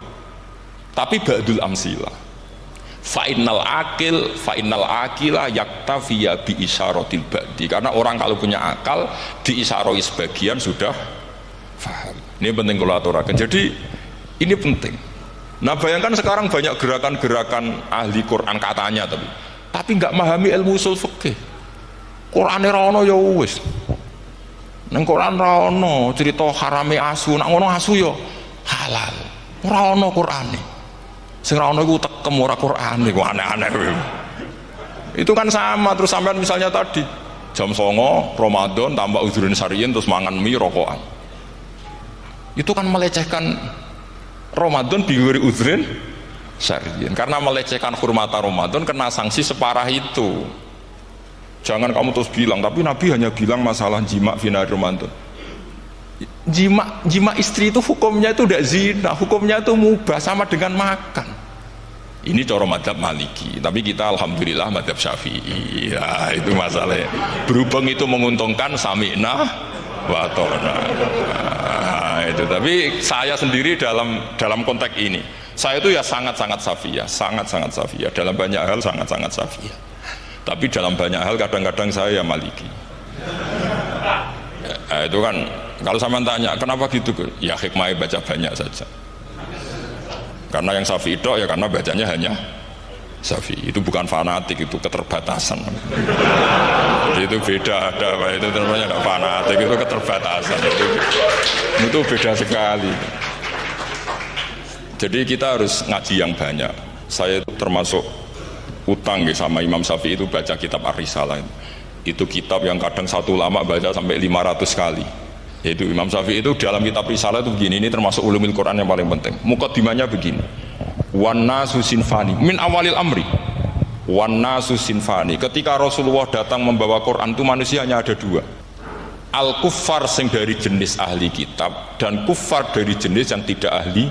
tapi ba'dul amsilah. Fa'innal akila yaktafiya bi isyaratil ba'di. Karena orang kalau punya akal diisyarai sebagian sudah faham. Ini penting kalau aturakan. Jadi ini penting. Nah bayangkan sekarang banyak gerakan-gerakan ahli Quran katanya, tapi nggak memahami ilmu usul fikih. Qurane ra ono ya wis. Nang Quran ra ono cerita harame asu, nak ngono asu ya halal. Ora ono Qurane. Sing ra ono iku tekem ora Qurane, kok aneh-aneh. Itu kan sama. Terus sampean misalnya tadi Jam 09.00 Ramadan tambah udhurin syariyin terus mangan mie rokokan. Itu kan melecehkan Ramadan biguri udhurin syariyin. Karena melecehkan hurmata Ramadan kena sanksi separah itu. Jangan kamu terus bilang, tapi Nabi hanya bilang masalah jima finari Ramadan. Jima istri itu hukumnya itu tidak zina, hukumnya itu mubah sama dengan makan. Ini cara madzhab Maliki, tapi kita alhamdulillah madzhab Syafi'i. Ya, itu masalahnya. Berhubung itu menguntungkan sami'na wa ata'na. Nah, itu. Tapi saya sendiri dalam konteks ini, saya itu ya sangat-sangat Syafi'iyah, sangat-sangat Syafi'iyah. Dalam banyak hal sangat-sangat Syafi'iyah. Tapi dalam banyak hal kadang-kadang saya ya Maliki. Ya, itu kan kalau sama tanya kenapa gitu, ya hikmahnya baca banyak saja. Karena yang Syafi'i itu ya karena bacanya hanya Syafi'i. Itu bukan fanatik, itu keterbatasan. Itu beda, itu namanya tidak fanatik, itu keterbatasan. Itu beda sekali. Jadi kita harus ngaji yang banyak. Saya itu termasuk utang sama Imam Syafi'i itu baca kitab Ar-Risalah. Itu kitab yang kadang satu ulama baca sampai 500 kali. Yaitu Imam Syafi'i itu dalam kitab Risalah itu begini, ini termasuk ulumul Quran yang paling penting. Muqaddimahnya begini. Wan nasu sinfani min awalil amri. Wan nasu sinfani. Ketika Rasulullah datang membawa Quran itu manusia hanya ada dua. Al kuffar sing dari jenis ahli kitab dan kuffar dari jenis yang tidak ahli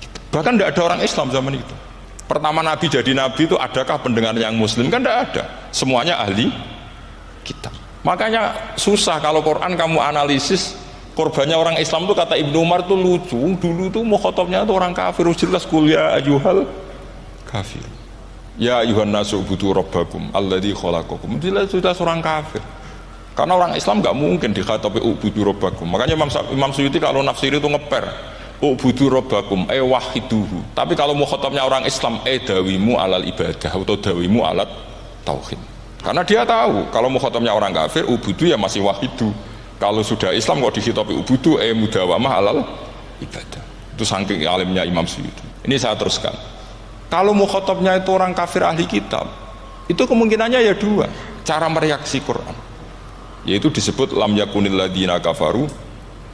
kitab. Bahkan tidak ada orang Islam zaman itu. Pertama Nabi jadi Nabi itu adakah pendengar yang Muslim? Kan tidak ada. Semuanya ahli kitab. Makanya susah kalau Quran kamu analisis. Korbannya orang Islam itu kata Ibnu Umar itu lucu. Dulu tuh mukhatabnya itu orang kafir. Jelas kuliah ayyuhal kafir. Ya ayyuhan nasu ubudu rabbakum alladzi khalaqakum. Jelas orang kafir. Karena orang Islam nggak mungkin dikhatabi ubudu rabbakum. Makanya Imam Suyuti kalau nafsir itu ngeper. Ubudu rabbakum wahiduhu. Tapi kalau mukhatabnya orang Islam dawimu alal ibadah atau dawimu alat tauhid. Karena dia tahu kalau mukhatabnya orang kafir ubudu ya masih wahidu. Kalau sudah Islam kok dihitopi ubudu mudawamah alal ibadah. Itu saking alimnya Imam Suyuti. Ini saya teruskan. Kalau mukhatabnya itu orang kafir ahli kitab, itu kemungkinannya ya dua cara mereaksi Quran. Yaitu disebut lam yakunil ladina kafaru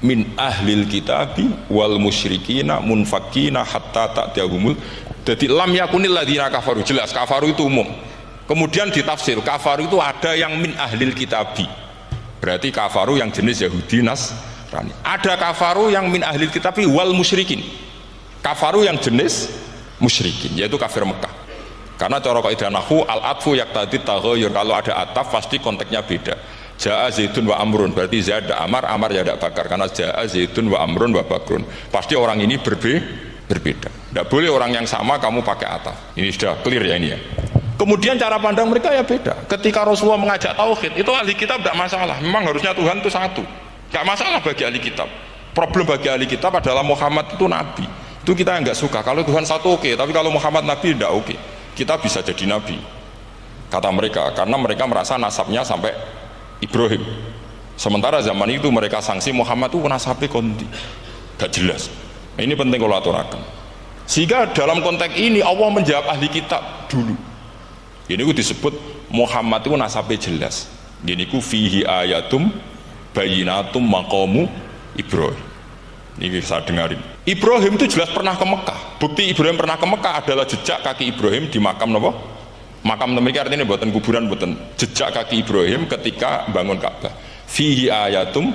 min ahlil kitabi wal musyrikina munfakina hatta ta'tiyahumul. Jadi lam yakunil ladina kafaru, jelas kafaru itu umum. Kemudian ditafsir kafaru itu ada yang min ahlil kitabi. Berarti kafaru yang jenis Yahudi Nasrani. Ada kafaru yang min ahlil kitabi wal musyrikin. Kafaru yang jenis musyrikin, yaitu kafir Mekah. Karena cara kaidah nahwu al-atfu yaqtadi taghayyur. Kalau ada ataf pasti konteksnya beda. Ja'a Zaidun wa Amrun, berarti Zaid ada Amar, Amar ya ada Bakar. Karena Ja'a Zaidun wa Amrun wa Bakrun. Pasti orang ini berbeda. Tidak boleh orang yang sama kamu pakai ataf. Ini sudah clear ya ini ya. Kemudian cara pandang mereka ya beda. Ketika Rasulullah mengajak tauhid, itu ahli kitab tidak masalah. Memang harusnya Tuhan itu satu. Tidak masalah bagi ahli kitab. Problem bagi ahli kitab adalah Muhammad itu nabi. Itu kita nggak suka. Kalau Tuhan satu oke, tapi kalau Muhammad nabi tidak oke. Kita bisa jadi nabi. Kata mereka, karena mereka merasa nasabnya sampai Ibrahim. Sementara zaman itu mereka sanksi Muhammad itu nasabnya konti. Gak jelas. Nah, ini penting kalau aturakan. Sehingga dalam konteks ini Allah menjawab ahli kitab dulu. Ini ku disebut Muhammad itu nasabnya jelas. Ini ku fihi ayatum bayinatum maqamu Ibrahim. Ini saya dengarin. Ibrahim itu jelas pernah ke Mekah. Bukti Ibrahim pernah ke Mekah adalah jejak kaki Ibrahim di makam apa? Makam demikian artinya buatan kuburan, buatan jejak kaki Ibrahim ketika bangun Ka'bah. Fihi ayatum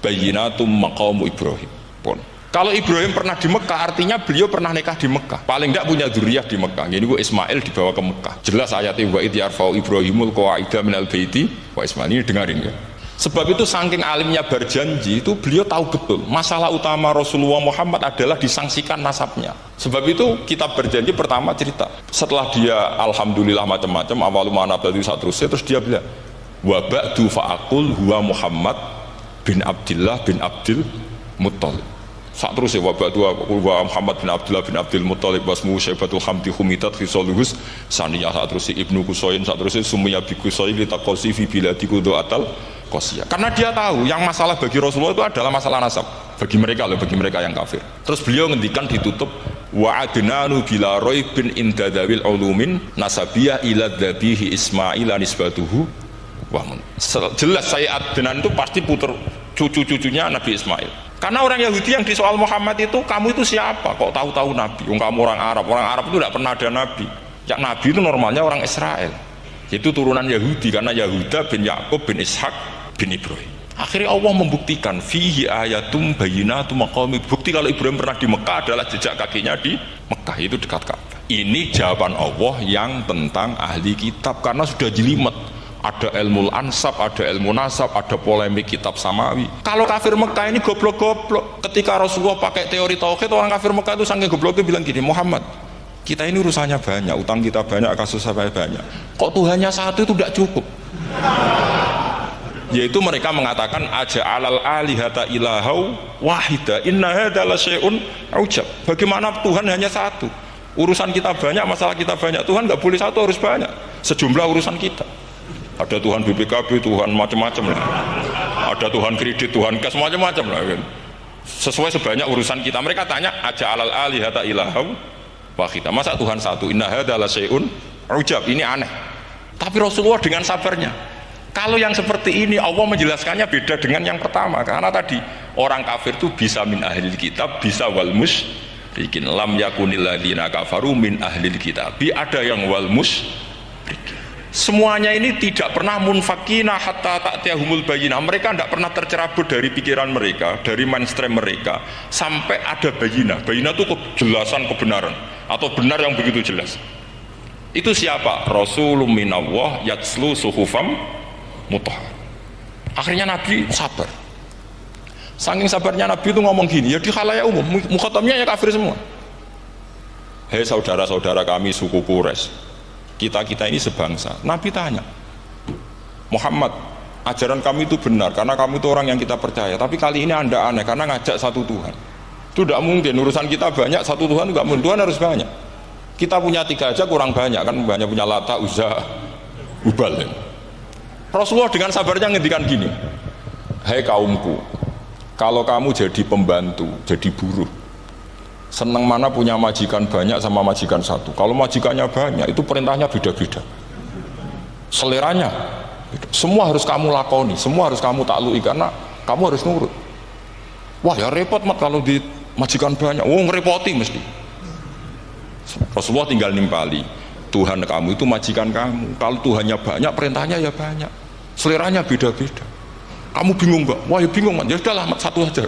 bayinatum maqamu Ibrahim. Pun. Kalau Ibrahim pernah di Mekah, artinya beliau pernah nikah di Mekah. Paling tidak punya dzurriyyah di Mekah. Jadi Ismail dibawa ke Mekah. Jelas ayatnya wa id yarfa'u Ibrahimul qawaida minal baiti wa Ismail. Ini dengarin ya. Sebab itu saking alimnya berjanji itu beliau tahu betul masalah utama Rasulullah Muhammad adalah disangsikan nasabnya. Sebab itu kitab berjanji pertama cerita. Setelah dia alhamdulillah macam-macam awalu mana tadi terus dia bilang wa ba'du fa'aqul huwa Muhammad bin Abdullah bin Abdul Muttalib. Saat terus ya wabah dua Muhammad bin Abdullah bin Abdul Muttalib wasmu Syaibatul Hamdi Humitat Fisoluhus Saniyah. Saat terus Ibnu Kusoyin, saat terus Sumiyah bi Kusoyin Litakosi fi biladi kudu atal Kosiyah. Karena dia tahu yang masalah bagi Rasulullah itu adalah masalah nasab bagi mereka loh, bagi mereka yang kafir. Terus beliau ngendikan ditutup wa adnanu bila raibin indadawil ulumin nasabiyah ila dhabihi Ismail nisbatuhu Wah, jelas saya Adnan itu pasti puter cucu-cucunya Nabi Ismail. Karena orang Yahudi yang disoal Muhammad itu, kamu itu siapa? Kok tahu-tahu Nabi? Kamu orang Arab. Orang Arab itu tidak pernah ada Nabi. Yang Nabi itu normalnya orang Israel. Itu turunan Yahudi karena Yahuda bin Yakub bin Ishak bin Ibrahim. Akhirnya Allah membuktikan fihi ayatum bayyinatum maqami. Bukti kalau Ibrahim pernah di Mekah adalah jejak kakinya di Mekah, itu dekat Ka'bah. Ini jawaban Allah yang tentang ahli kitab karena sudah jelimet. Ada ilmu ansab, ada ilmu nasab, ada polemik kitab samawi. Kalau kafir Mekah ini goblok-goblok. Ketika Rasulullah pakai teori tauhid, orang kafir Mekah itu saking gobloknya bilang gini, Muhammad, kita ini urusannya banyak, utang kita banyak, kasus saya banyak. Kok Tuhannya satu itu tidak cukup? Yaitu mereka mengatakan aja alal alihata ilahau wahida inna hadza la syai'un ujab. Bagaimana Tuhan hanya satu? Urusan kita banyak, masalah kita banyak. Tuhan nggak boleh satu, harus banyak. Sejumlah urusan kita. Ada Tuhan BPKB, Tuhan macam-macam lah. Ada Tuhan kredit, Tuhan kas, macam-macam lah. Sesuai sebanyak urusan kita. Mereka tanya aja alal alihata ilahau wahida. Masa Tuhan satu? Inna hadza la syai'un ujab. Ini aneh. Tapi Rasulullah dengan sabarnya. Kalau yang seperti ini Allah menjelaskannya beda dengan yang pertama. Karena tadi orang kafir itu bisa min ahlil kitab, bisa wal musyrikin. Lam yakunil ladzina kafaru min ahlil kitab. Ada yang wal musyrikin. Semuanya ini tidak pernah munfakina hatta ta'tiyahumul bayyinah. Mereka tidak pernah tercerabut dari pikiran mereka, dari mainstream mereka sampai ada bayyinah. Bayyinah itu kejelasan kebenaran atau benar yang begitu jelas. Itu siapa? Rasulun minallah yatslu suhufam mutahhar. Akhirnya Nabi sabar. Saking sabarnya Nabi itu ngomong gini, ya di khalayak umum, mukhatamnya ya kafir semua. Hei saudara-saudara kami suku Quraisy, kita ini sebangsa. Nabi tanya, Muhammad, ajaran kami itu benar karena kamu itu orang yang kita percaya, tapi kali ini Anda aneh karena ngajak satu Tuhan. Itu tidak mungkin, urusan kita banyak, satu Tuhan juga mungkin, Tuhan harus banyak. Kita punya 3 aja kurang banyak, kan banyak punya Lata, Uzza, Hubal. Rasulullah dengan sabarnya ngendikan gini, hai kaumku, kalau kamu jadi pembantu, jadi buruh, senang mana punya majikan banyak sama majikan satu. Kalau majikannya banyak, itu perintahnya beda-beda, seleranya beda. Semua harus kamu lakoni, semua harus kamu taklui karena kamu harus nurut. Wah ya repot mat kalau di majikan banyak, ngerepoti mesti. Rasulullah tinggal nimpali, Tuhan kamu itu majikan kamu. Kalau Tuhannya banyak, perintahnya ya banyak, seleranya beda-beda. Kamu bingung nggak? Wah ya bingung mat, ya sudahlah mat satu aja.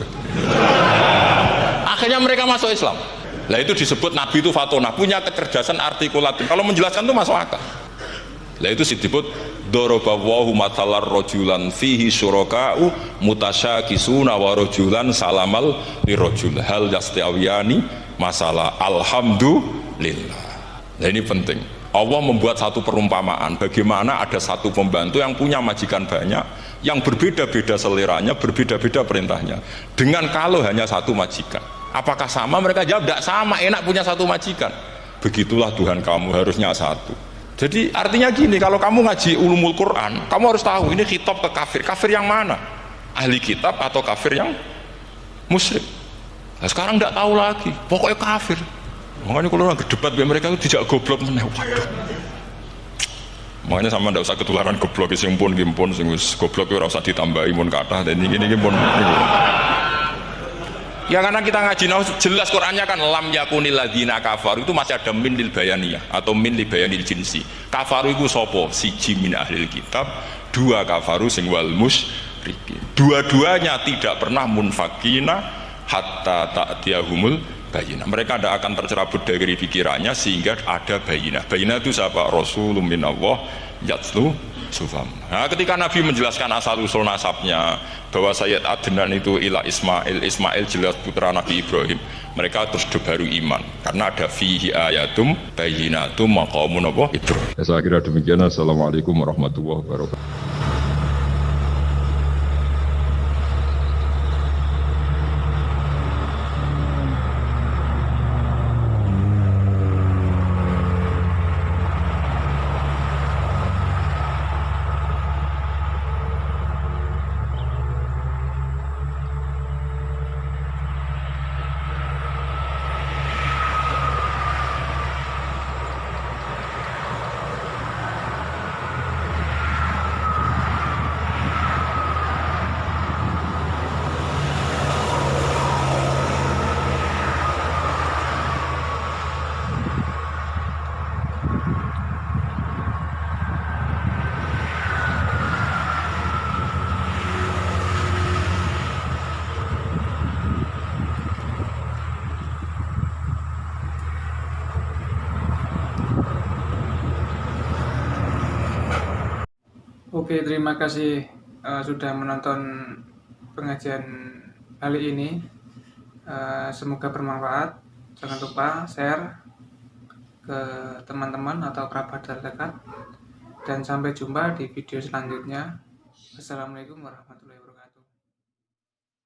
Akhirnya mereka masuk Islam. Lah itu disebut Nabi itu fatona, punya kecerdasan artikulatif. Kalau menjelaskan itu masuk akal. Lah itu disebut dorobawahu matalar rojulan fihi syuraka'u mutasyakisuna wa rojulan salamal lirojul hal yastiawiyani masalah alhamdulillah. Nah ini penting. Allah membuat satu perumpamaan bagaimana ada satu pembantu yang punya majikan banyak, yang berbeda-beda seleranya, berbeda-beda perintahnya, dengan kalau hanya satu majikan. Apakah sama? Mereka jawab tidak sama, enak punya satu majikan. Begitulah Tuhan kamu, harusnya satu. Jadi artinya gini, kalau kamu ngaji ulumul Quran, kamu harus tahu ini khitab ke kafir. Kafir yang mana? Ahli kitab atau kafir yang musyrik? Nah, sekarang tidak tahu lagi, pokoknya kafir. Makanya kalau orang berdebat dengan mereka itu tidak goblok meneh. Waduh. Makanya sama tidak usah ketularan goblok, sing pun gimpun, sing goblok itu usah ditambahi mun kathah dan ini pun. Ya karena kita ngaji jelas Qurannya kan lam yakunil ladzina kafaru itu masih ada min lil bayaniyah atau min li bayanil jinsi. Kafaru itu sapa? Siji min ahlil kitab, 2 kafaru sing wal musyrikin. Dua-duanya tidak pernah munfakina hatta ta'tiyahumul bayyinah. Mereka tidak akan tercerabut dari pikirannya sehingga ada bayyinah. Bayyinah itu siapa? Rasulun minallah yatslu sufam. Nah, ketika Nabi menjelaskan asal usul nasabnya bahwa Sayyid Adnan itu ila Ismail, Ismail jelas putra Nabi Ibrahim, mereka terus baru iman karena ada fihi ayatum bayyinatum maqamun Ibrahim. Saya kira demikian. Assalamualaikum warahmatullahi wabarakatuh. Oke, terima kasih sudah menonton pengajian kali ini. Semoga bermanfaat. Jangan lupa share ke teman-teman atau kerabat terdekat. Dan sampai jumpa di video selanjutnya. Assalamualaikum warahmatullahi wabarakatuh.